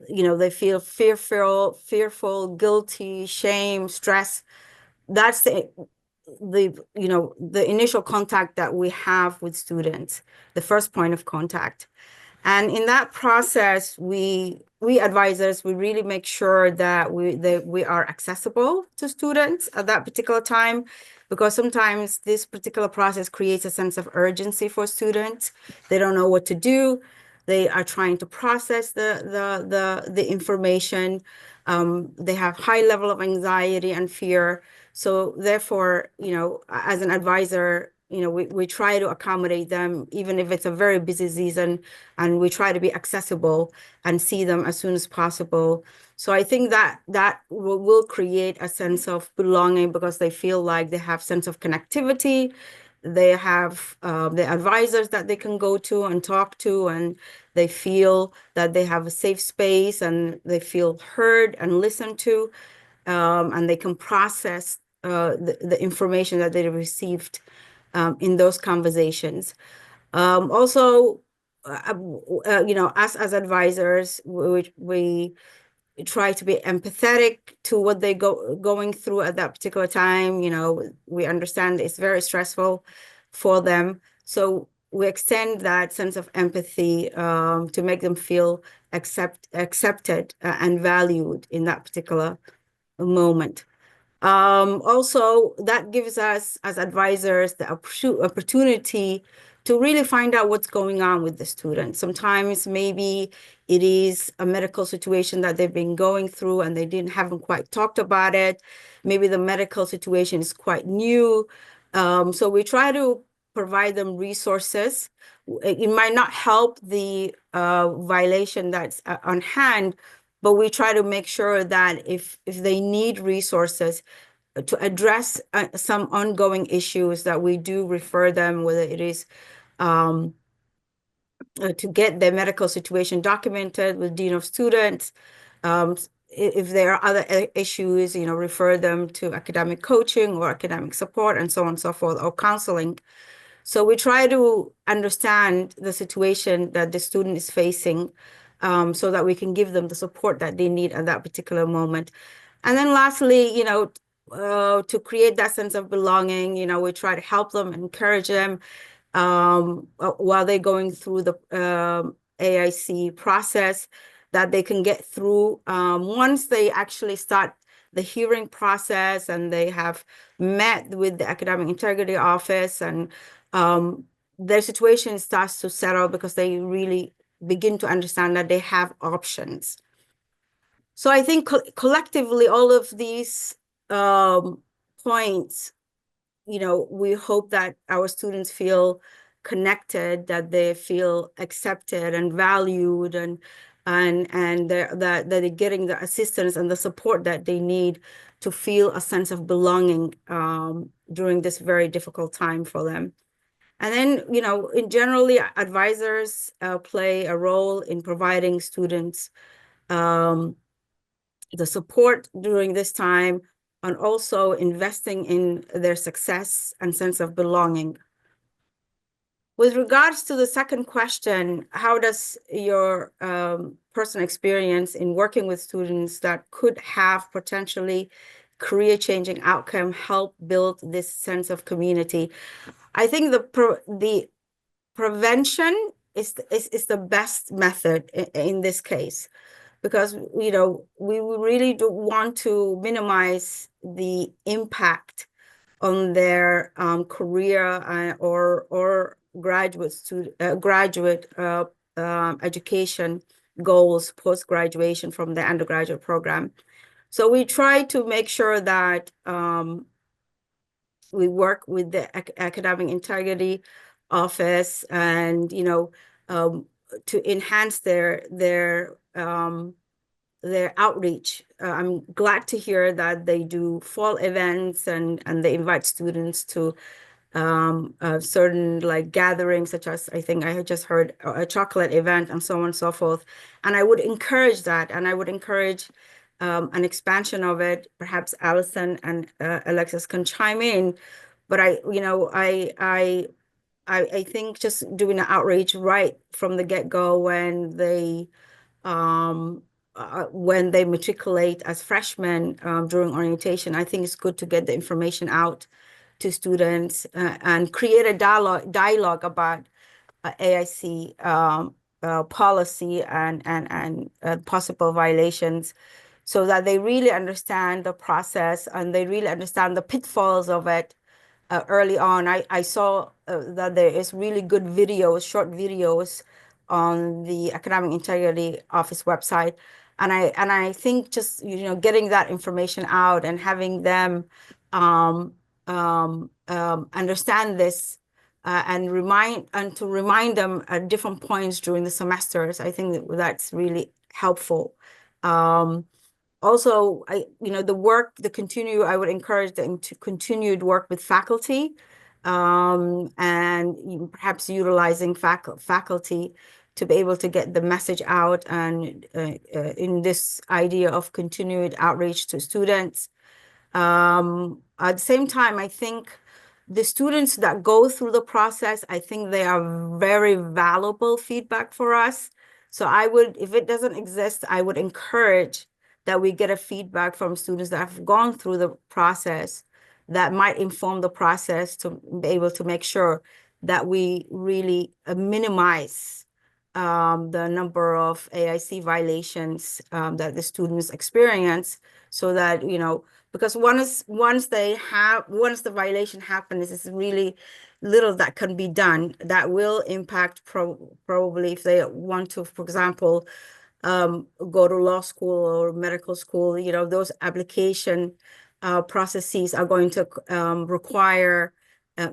they feel fearful, guilty, shame, stress. That's the initial contact that we have with students, the first point of contact. And in that process, we advisors, we really make sure that we are accessible to students at that particular time, because sometimes this particular process creates a sense of urgency for students. They don't know what to do. They are trying to process the information. They have high level of anxiety and fear. So therefore, as an advisor, we try to accommodate them, even if it's a very busy season, and we try to be accessible and see them as soon as possible. So I think that will create a sense of belonging, because they feel like they have sense of connectivity. They have the advisors that they can go to and talk to, and they feel that they have a safe space, and they feel heard and listened to, and they can process the information that they received in those conversations. Also, us as advisors, we try to be empathetic to what they going through at that particular time. We understand it's very stressful for them. So we extend that sense of empathy to make them feel accepted and valued in that particular moment. Also, that gives us as advisors the opportunity to really find out what's going on with the student. Sometimes maybe it is a medical situation that they've been going through and they haven't quite talked about it. Maybe the medical situation is quite new. So we try to provide them resources. It might not help the violation that's on hand, but we try to make sure that if they need resources to address some ongoing issues, that we do refer them, whether it is to get their medical situation documented with Dean of Students. If there are other issues, refer them to academic coaching or academic support and so on and so forth, or counseling. So we try to understand the situation that the student is facing, so that we can give them the support that they need at that particular moment. And then lastly, to create that sense of belonging, we try to help them, encourage them while they're going through the AIC process, that they can get through. Once they actually start the hearing process and they have met with the Academic Integrity Office, and their situation starts to settle, because they really begin to understand that they have options. So I think collectively, all of these points, we hope that our students feel connected, that they feel accepted and valued, and that they're getting the assistance and the support that they need to feel a sense of belonging during this very difficult time for them. And then, in generally, advisors play a role in providing students the support during this time, and also investing in their success and sense of belonging. With regards to the second question, how does your personal experience in working with students that could have potentially career-changing outcome help build this sense of community? I think the prevention is the best method in this case, because we really do want to minimize the impact on their career or graduate education goals post-graduation from the undergraduate program. So we try to make sure that we work with the academic integrity office and, to enhance their outreach. I'm glad to hear that they do fall events and they invite students to certain like gatherings, such as I think I had just heard a chocolate event and so on and so forth. And I would encourage that, and I would encourage an expansion of it. Perhaps Alison and Alexis can chime in, but I think just doing an outreach right from the get-go when they matriculate as freshmen during orientation, I think it's good to get the information out to students and create a dialogue about AIC policy and possible violations, so that they really understand the process and they really understand the pitfalls of it early on. I saw that there is really good videos, short videos on the Academic Integrity Office website. And I think just, getting that information out and having them understand this and to remind them at different points during the semesters, I think that's really helpful. Also, I would encourage them to continue to work with faculty and perhaps utilizing faculty to be able to get the message out and in this idea of continued outreach to students. At the same time, I think the students that go through the process, I think they are very valuable feedback for us. So if it doesn't exist, I would encourage that we get a feedback from students that have gone through the process that might inform the process to be able to make sure that we really minimize the number of AIC violations that the students experience, so that, because once the violation happens, it's really little that can be done that will impact probably if they want to, for example, go to law school or medical school, those application processes are going to require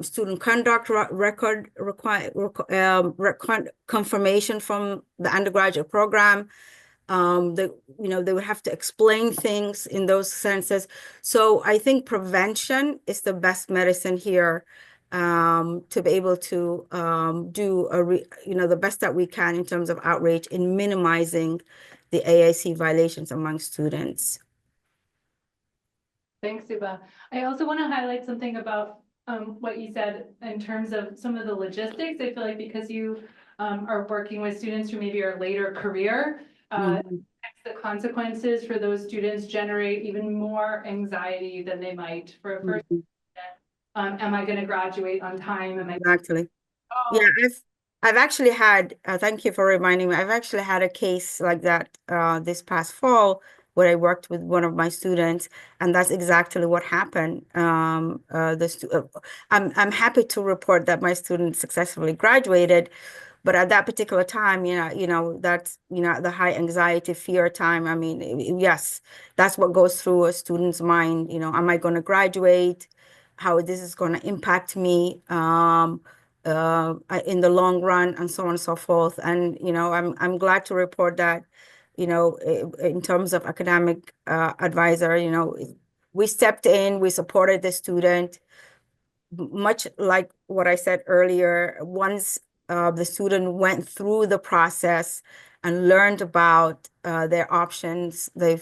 student conduct record confirmation from the undergraduate program. They would have to explain things in those senses. So I think prevention is the best medicine here, to be able to do the best that we can in terms of outreach in minimizing the AIC violations among students. Thanks, Ubah. I also want to highlight something about what you said in terms of some of the logistics. I feel like because you are working with students who maybe are later career, the consequences for those students generate even more anxiety than they might for a first student. Am I going to graduate on time? Exactly. Yeah, I've actually had, thank you for reminding me, I've actually had a case like that this past fall where I worked with one of my students, and that's exactly what happened. I'm happy to report that my student successfully graduated, but at that particular time, that's, the high anxiety, fear time. I mean, yes, that's what goes through a student's mind. Am I going to graduate? How this is going to impact me in the long run, and so on and so forth. And, I'm glad to report that, in terms of academic advisor, we stepped in, we supported the student, much like what I said earlier. Once the student went through the process and learned about their options, they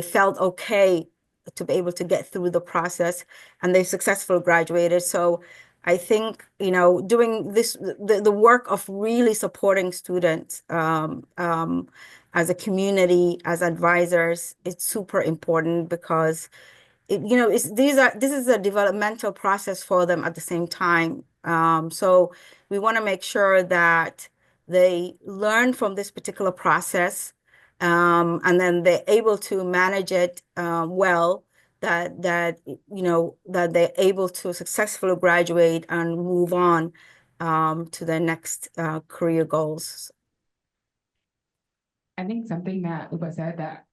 felt okay to be able to get through the process, and they successfully graduated. So I think, doing this, the work of really supporting students as a community, as advisors, it's super important, because this is a developmental process for them at the same time. So we want to make sure that they learn from this particular process, and then they're able to manage it well, that that they're able to successfully graduate and move on to their next career goals. I think something that Ubah said that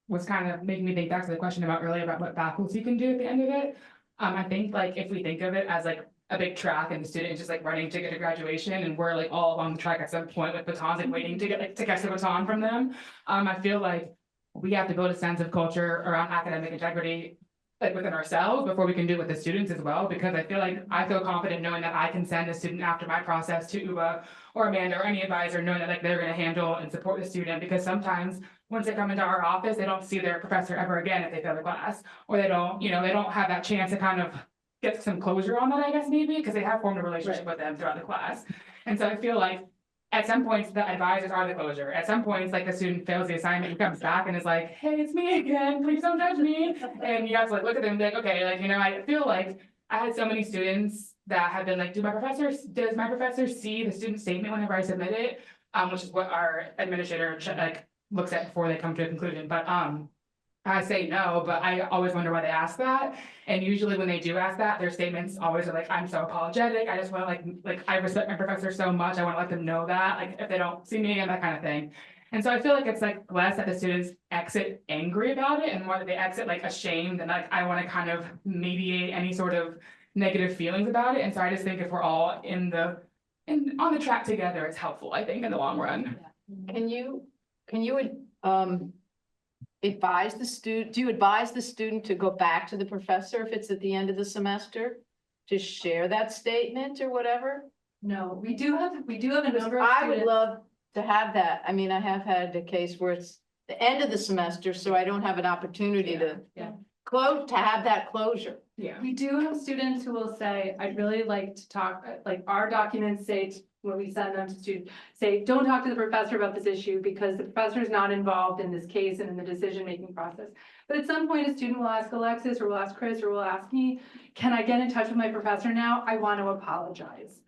was kind of making me think back to the question about earlier about what faculty can do at the end of it. I think like if we think of it as like a big track and the student is just like running to get to graduation and we're like all along the track at some point with batons and waiting to get like to catch the baton from them. I feel like we have to build a sense of culture around academic integrity like within ourselves before we can do it with the students as well, because I feel confident knowing that I can send a student after my process to Ubah or Amanda or any advisor, knowing that like they're going to handle and support the student, because sometimes once they come into our office, they don't see their professor ever again if they fail the class, or they don't have that chance to kind of get some closure on that, I guess, maybe, because they have formed a relationship with them throughout the class. And so I feel like at some points, the advisors are the closure. At some points, like the student fails the assignment, he comes back and is like, hey, it's me again, please don't judge me. And you have to like look at them and be like, okay, like, I feel like I had so many students that have been like, does my professor see the student statement whenever I submit it? Which is what our administrator like looks at before they come to a conclusion. But I say no, but I always wonder why they ask that. And usually when they do ask that, their statements always are like, I'm so apologetic. I just want to like I respect my professor so much. I want to let them know that, like if they don't see me and that kind of thing. And so I feel like it's like less that the students exit angry about it and more that they exit like ashamed and like I want to kind of mediate any sort of negative feelings about it. And so I just think if we're all on the track together, it's helpful, I think, in the long run. Can you advise the student, do you advise the student to go back to the professor if it's at the end of the semester? To share that statement or whatever? No, we do have a number of I would students. love to have that. I mean, I have had a case where it's the end of the semester, so I don't have an opportunity to have that closure. Yeah. We do have students who will say, I'd really like to talk, like our documents say, when we send them to students, say, don't talk to the professor about this issue because the professor is not involved in this case and in the decision-making process. But at some point, a student will ask Alexis or will ask Chris or will ask me, can I get in touch with my professor now? I want to apologize.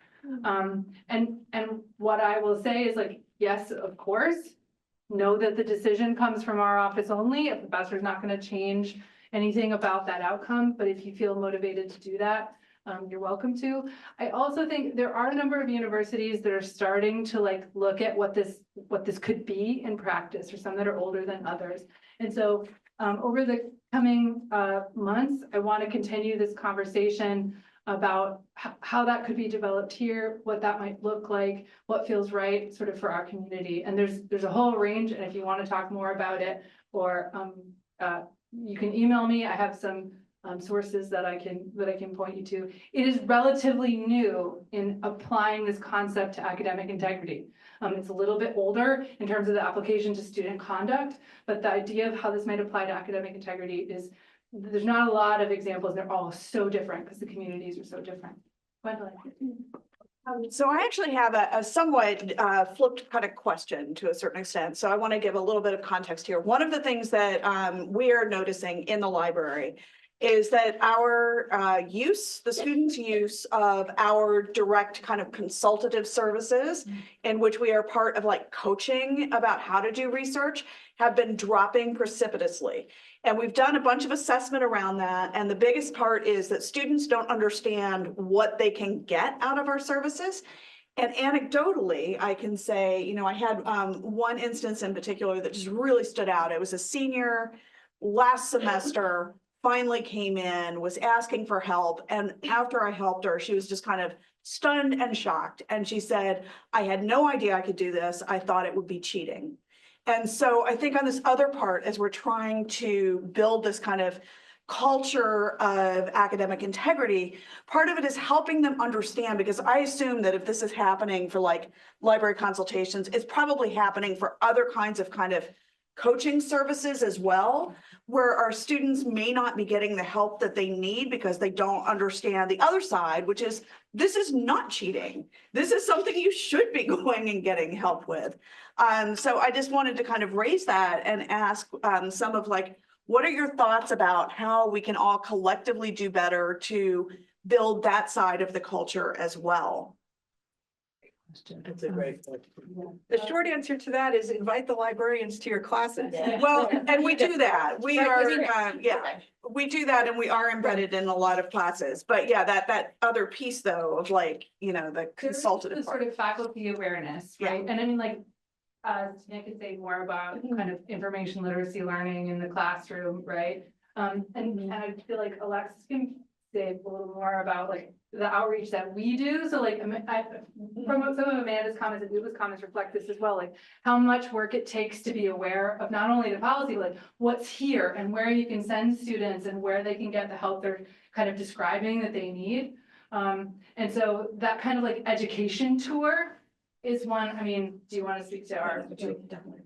And what I will say is like, yes, of course, know that the decision comes from our office only. A professor is not going to change anything about that outcome, but if you feel motivated to do that, you're welcome to. I also think there are a number of universities that are starting to like look at what this could be in practice, or some that are older than others. And so over the coming months, I want to continue this conversation about how that could be developed here, what that might look like, what feels right sort of for our community. And there's a whole range, and if you want to talk more about it, or you can email me. I have some sources that I can point you to. It is relatively new in applying this concept to academic integrity. It's a little bit older in terms of the application to student conduct, but the idea of how this might apply to academic integrity is, there's not a lot of examples. They're all so different because the communities are so different. So I actually have a somewhat flipped kind of question to a certain extent. So I want to give a little bit of context here. One of the things that we are noticing in the library is that our the students' use of our direct kind of consultative services, in which we are part of like coaching about how to do research, have been dropping precipitously. And we've done a bunch of assessment around that. And the biggest part is that students don't understand what they can get out of our services. And anecdotally, I can say, I had one instance in particular that just really stood out. It was a senior last semester, finally came in, was asking for help. And after I helped her, she was just kind of stunned and shocked. And she said, I had no idea I could do this. I thought it would be cheating. And so I think on this other part, as we're trying to build this kind of culture of academic integrity, part of it is helping them understand, because I assume that if this is happening for like library consultations, it's probably happening for other kinds of kind of coaching services as well, where our students may not be getting the help that they need because they don't understand the other side, which is, this is not cheating. This is something you should be going and getting help with. So I just wanted to kind of raise that and ask some of like, what are your thoughts about how we can all collectively do better to build that side of the culture as well? question. That's a great question. The short answer to that is invite the librarians to your classes. Yeah. Well, and we do that. We Right, are, 'cause yeah, we do that and we are embedded in a lot of classes. But yeah, that other piece though of like, you know, the There's consultative the part. sort of faculty awareness, Yeah. right? And I mean, like, Stina could say more about kind of information literacy learning in the classroom, right? And I feel like Alexis can say a little more about like the outreach that we do. So like, from some of Amanda's comments and Ubah's comments reflect this as well, like how much work it takes to be aware of not only the policy, but like what's here and where you can send students and where they can get the help they're kind of describing that they need. And so that kind of like education tour is one. I mean, do you want to speak to our?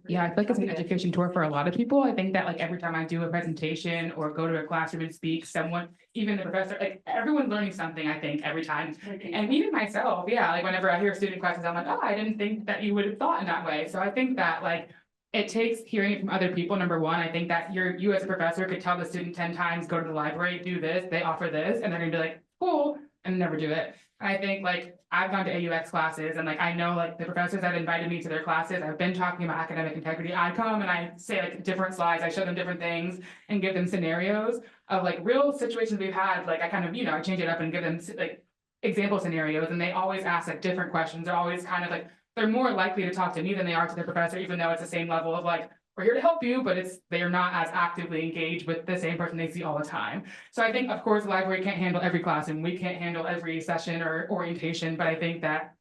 Yeah, I feel like it's an education tour for a lot of people. I think that like every time I do a presentation or go to a classroom and speak, someone, even the professor, like everyone's learning something, I think, every time. And even myself, yeah, like whenever I hear student questions, I'm like, oh, I didn't think that you would have thought in that way. So I think that like it takes hearing it from other people. Number one, I think that you as a professor could tell the student 10 times, go to the library, do this, they offer this, and they're gonna be like, cool, and never do it. And I think like I've gone to AUX classes and like I know like the professors that invited me to their classes, I've been talking about academic integrity. I come and I say like different slides, I show them different things and give them scenarios of like real situations we've had. Like I kind of, I change it up and give them like example scenarios, and they always ask like different questions. They're always kind of like, they're more likely to talk to me than they are to their professor, even though it's the same level of like, we're here to help you, but they're not as actively engaged with the same person they see all the time. So I think, of course, the library can't handle every class and we can't handle every session or orientation, but I think that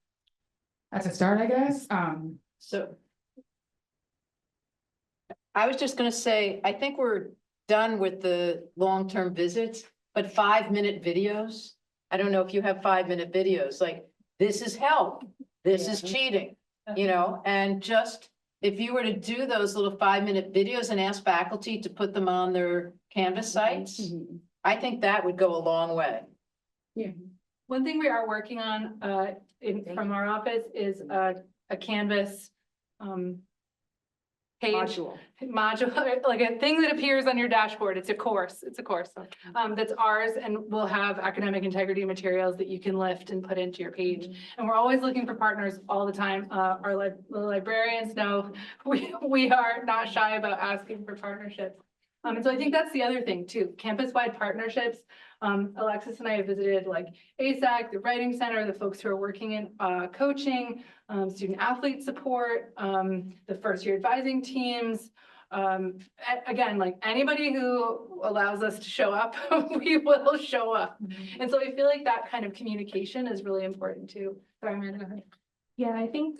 that's a start, I guess. So I was just gonna say, I think we're done with the long-term visits, but 5-minute videos. I don't know if you have 5-minute videos, like this is help, this is cheating, and just if you were to do those little 5-minute videos and ask faculty to put them on their Canvas sites, I think that would go a long way. Yeah. One thing we are working on from our office is a Canvas page module, like a thing that appears on your dashboard. It's a course. That's ours, and we'll have academic integrity materials that you can lift and put into your page. And we're always looking for partners all the time. The librarians know we are not shy about asking for partnerships. And so I think that's the other thing too, campus-wide partnerships. Alexis and I have visited like ASAC, the Writing Center, the folks who are working in coaching, student athlete support, the first-year advising teams. Again, like anybody who allows us to show up, we will show up. And so I feel like that kind of communication is really important too. Sorry, Amanda, go ahead. Yeah, I think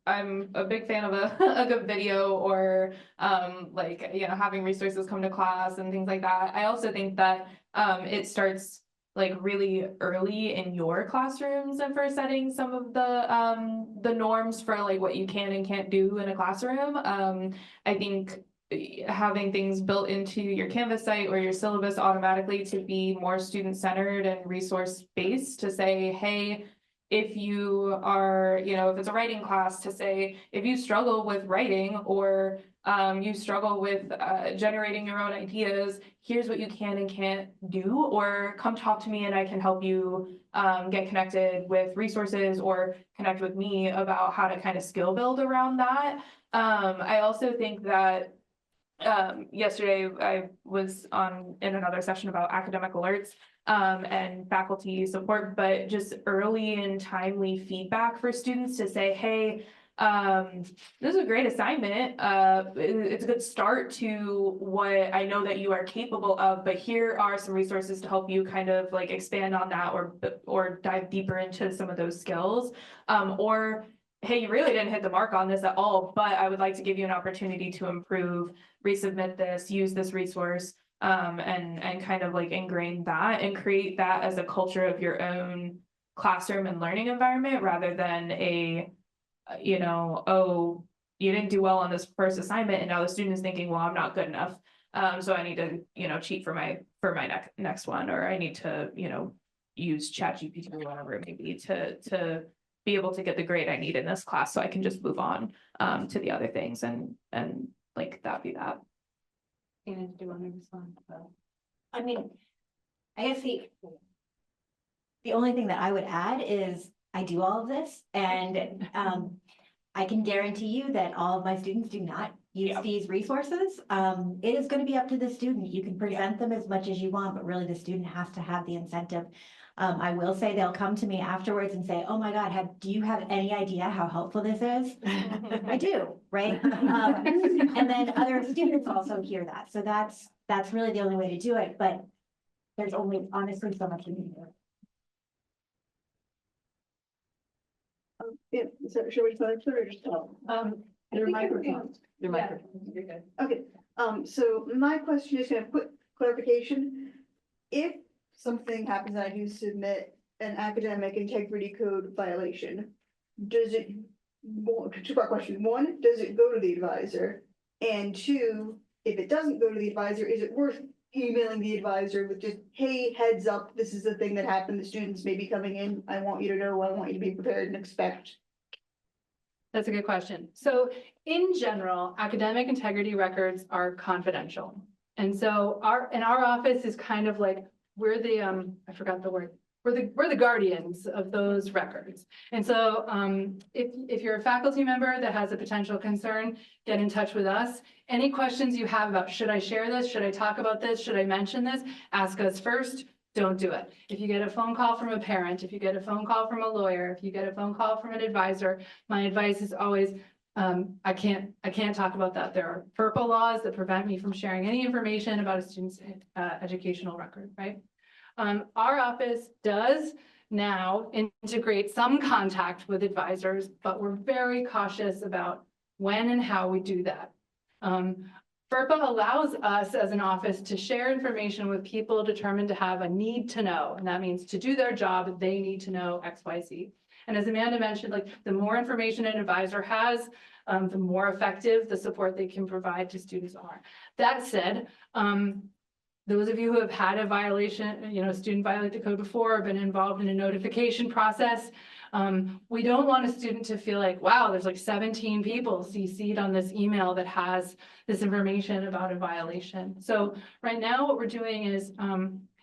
I'm a big fan of a good video or like having resources come to class and things like that. I also think that it starts like really early in your classrooms and for setting some of the norms for like what you can and can't do in a classroom. I think having things built into your Canvas site or your syllabus automatically to be more student-centered and resource-based, to say, hey, if you are, if it's a writing class, to say, if you struggle with writing or you struggle with generating your own ideas, here's what you can and can't do, or come talk to me and I can help you get connected with resources or connect with me about how to kind of skill build around that. I also think that yesterday I was in another session about academic alerts and faculty support, but just early and timely feedback for students to say, hey, this is a great assignment. It's a good start to what I know that you are capable of, but here are some resources to help you kind of like expand on that or dive deeper into some of those skills. Or hey, you really didn't hit the mark on this at all, but I would like to give you an opportunity to improve, resubmit this, use this resource, and kind of like ingrain that and create that as a culture of your own classroom and learning environment, rather than oh, you didn't do well on this first assignment and now the student is thinking, well, I'm not good enough. So I need to, cheat for my next one, or I need to, use ChatGPT or whatever it may be to be able to get the grade I need in this class, so I can just move on to the other things and like that be that. Stina, did you want to respond? I mean, I guess the only thing that I would add is I do all of this, and I can guarantee you that all of my students do not use these resources. It is going to be up to the student. You can present them as much as you want, but really the student has to have the incentive. I will say they'll come to me afterwards and say, oh my God, do you have any idea how helpful this is? I do, right? And then other students also hear that. So that's really the only way to do it, but there's only honestly so much you can do. Yeah, so should we start or just? Your microphone. Your microphone. Okay, so my question is gonna put clarification. If something happens and I do submit an academic integrity code violation, does it, two-part question, one, does it go to the advisor? And two, if it doesn't go to the advisor, is it worth emailing the advisor with just, hey, heads up, this is the thing that happened, the students may be coming in, I want you to know, I want you to be prepared and expect. That's a good question. So in general, academic integrity records are confidential. And so our office is kind of like, we're the, I forgot the word. We're the guardians of those records. And so if you're a faculty member that has a potential concern, get in touch with us. Any questions you have about, should I share this? Should I talk about this? Should I mention this? Ask us first. Don't do it. If you get a phone call from a parent, if you get a phone call from a lawyer, if you get a phone call from an advisor, my advice is always, I can't talk about that. There are FERPA laws that prevent me from sharing any information about a student's educational record, right? Our office does now integrate some contact with advisors, but we're very cautious about when and how we do that. FERPA allows us as an office to share information with people determined to have a need to know, and that means to do their job, they need to know X, Y, Z. And as Amanda mentioned, like the more information an advisor has, the more effective the support they can provide to students are. That said, those of you who have had a violation, a student violate the code before or been involved in a notification process, we don't want a student to feel like, wow, there's like 17 people CC'd on this email that has this information about a violation. So right now what we're doing is,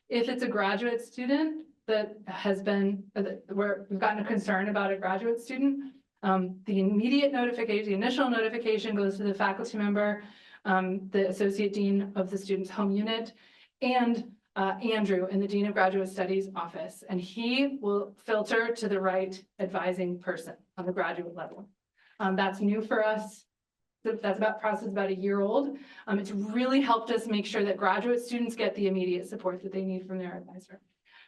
if it's a graduate student that has been, where we've gotten a concern about a graduate student, the immediate notification, the initial notification goes to the faculty member, the associate dean of the student's home unit, and Andrew in the Dean of Graduate Studies office, and he will filter to the right advising person on the graduate level. That's new for us. That's process about a year old. It's really helped us make sure that graduate students get the immediate support that they need from their advisor.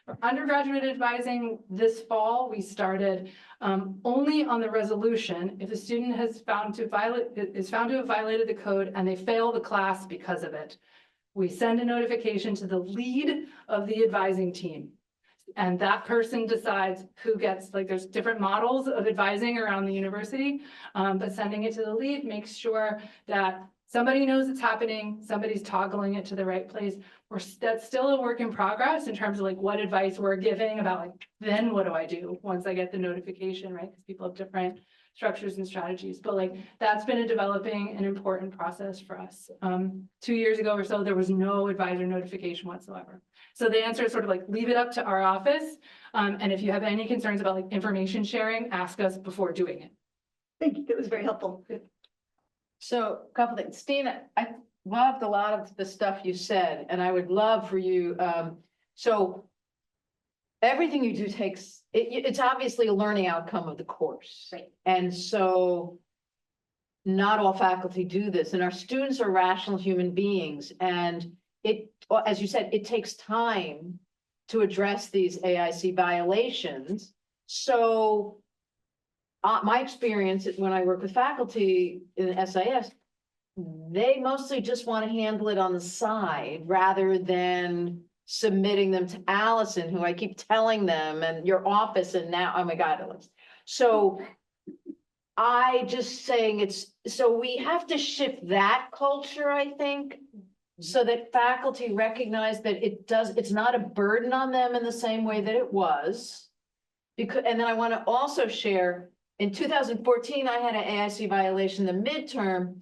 For undergraduate advising this fall, we started only on the resolution if a student is found to have violated the code and they fail the class because of it. We send a notification to the lead of the advising team. And that person decides who gets, like there's different models of advising around the university, but sending it to the lead makes sure that somebody knows it's happening, somebody's toggling it to the right place. That's still a work in progress in terms of like what advice we're giving about like, then what do I do once I get the notification, right? Because people have different structures and strategies, but like that's been a developing and important process for us. 2 years ago or so, there was no advisor notification whatsoever. So the answer is sort of like, leave it up to our office. And if you have any concerns about like information sharing, ask us before doing it. Thank you, that was very helpful. So a couple things. Stina, I loved a lot of the stuff you said, and I would love for you, so everything you do takes, it's obviously a learning outcome of the course. Right. And so not all faculty do this, and our students are rational human beings, and it, as you said, it takes time to address these AIC violations. So my experience when I work with faculty in SIS, they mostly just want to handle it on the side rather than submitting them to Alison, who I keep telling them, and your office, and now, oh my God, Alexis. So I just saying so we have to shift that culture, I think, so that faculty recognize that it's not a burden on them in the same way that it was. Because, and then I want to also share, in 2014, I had an AIC violation, the midterm.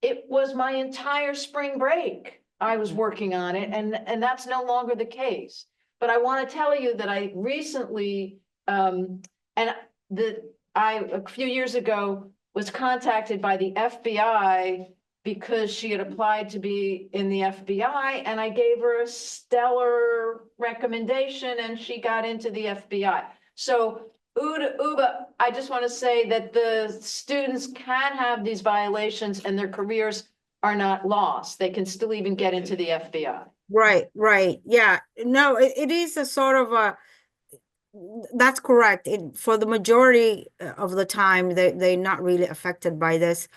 It was my entire spring break. I was working on it, and that's no longer the case. But I want to tell you that I recently And a few years ago was contacted by the FBI because she had applied to be in the FBI, and I gave her a stellar recommendation and she got into the FBI. So Ubah, I just want to say that the students can have these violations and their careers are not lost. They can still even get into the FBI. Right. Yeah. No, it is a sort of a, that's correct. For the majority of the time, they're not really affected by this.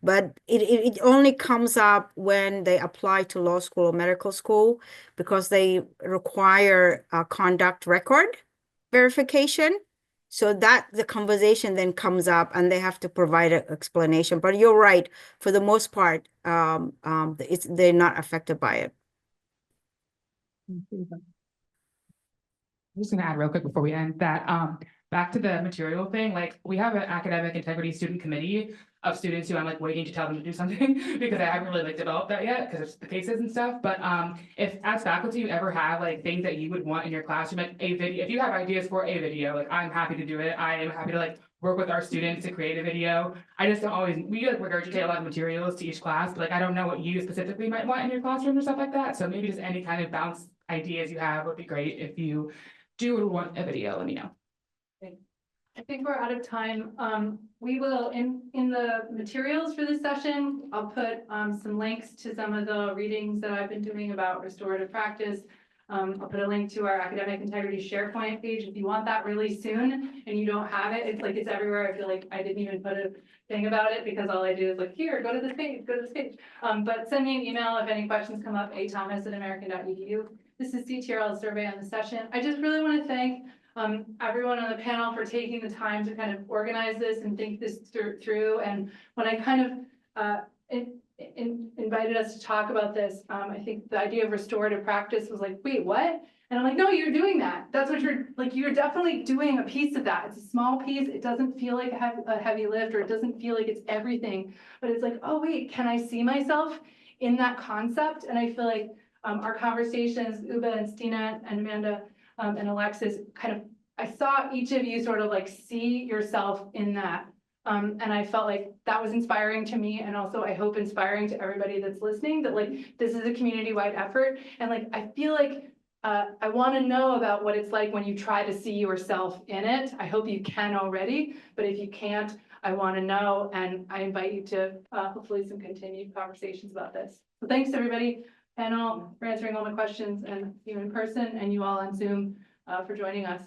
But it only comes up when they apply to law school or medical school because they require a conduct record verification. So that the conversation then comes up and they have to provide an explanation. But you're right, for the most part, they're not affected by it. I'm just gonna add real quick before we end that, back to the material thing, like, we have an academic integrity student committee of students who I'm like waiting to tell them to do something because I haven't really like developed that yet because it's the cases and stuff. But if as faculty you ever have like things that you would want in your classroom, like a video, if you have ideas for a video, like I'm happy to do it. I am happy to like work with our students to create a video. I just don't always, we like regurgitate a lot of materials to each class, but like I don't know what you specifically might want in your classroom or stuff like that. So maybe just any kind of bounce ideas you have would be great. If you do want a video, let me know. I think we're out of time. We will, in the materials for this session, I'll put some links to some of the readings that I've been doing about restorative practice. I'll put a link to our academic integrity SharePoint page. If you want that really soon and you don't have it, it's like it's everywhere. I feel like I didn't even put a thing about it because all I do is like, here, go to this page, go to this page. But send me an email if any questions come up, athomas@american.edu. This is CTRL survey on the session. I just really want to thank everyone on the panel for taking the time to kind of organize this and think this through. And when I kind of invited us to talk about this, I think the idea of restorative practice was like, wait, what? And I'm like, no, you're doing that. That's what you're like, you're definitely doing a piece of that. It's a small piece. It doesn't feel like a heavy lift, or it doesn't feel like it's everything, but it's like, oh wait, can I see myself in that concept? And I feel like our conversations, Ubah and Stina and Amanda and Alexis, kind of, I saw each of you sort of like see yourself in that. And I felt like that was inspiring to me, and also I hope inspiring to everybody that's listening, that like this is a community-wide effort. And like I feel like I want to know about what it's like when you try to see yourself in it. I hope you can already, but if you can't, I want to know, and I invite you to hopefully some continued conversations about this. So thanks everybody, panel, for answering all my questions, and you in person and you all on Zoom for joining us.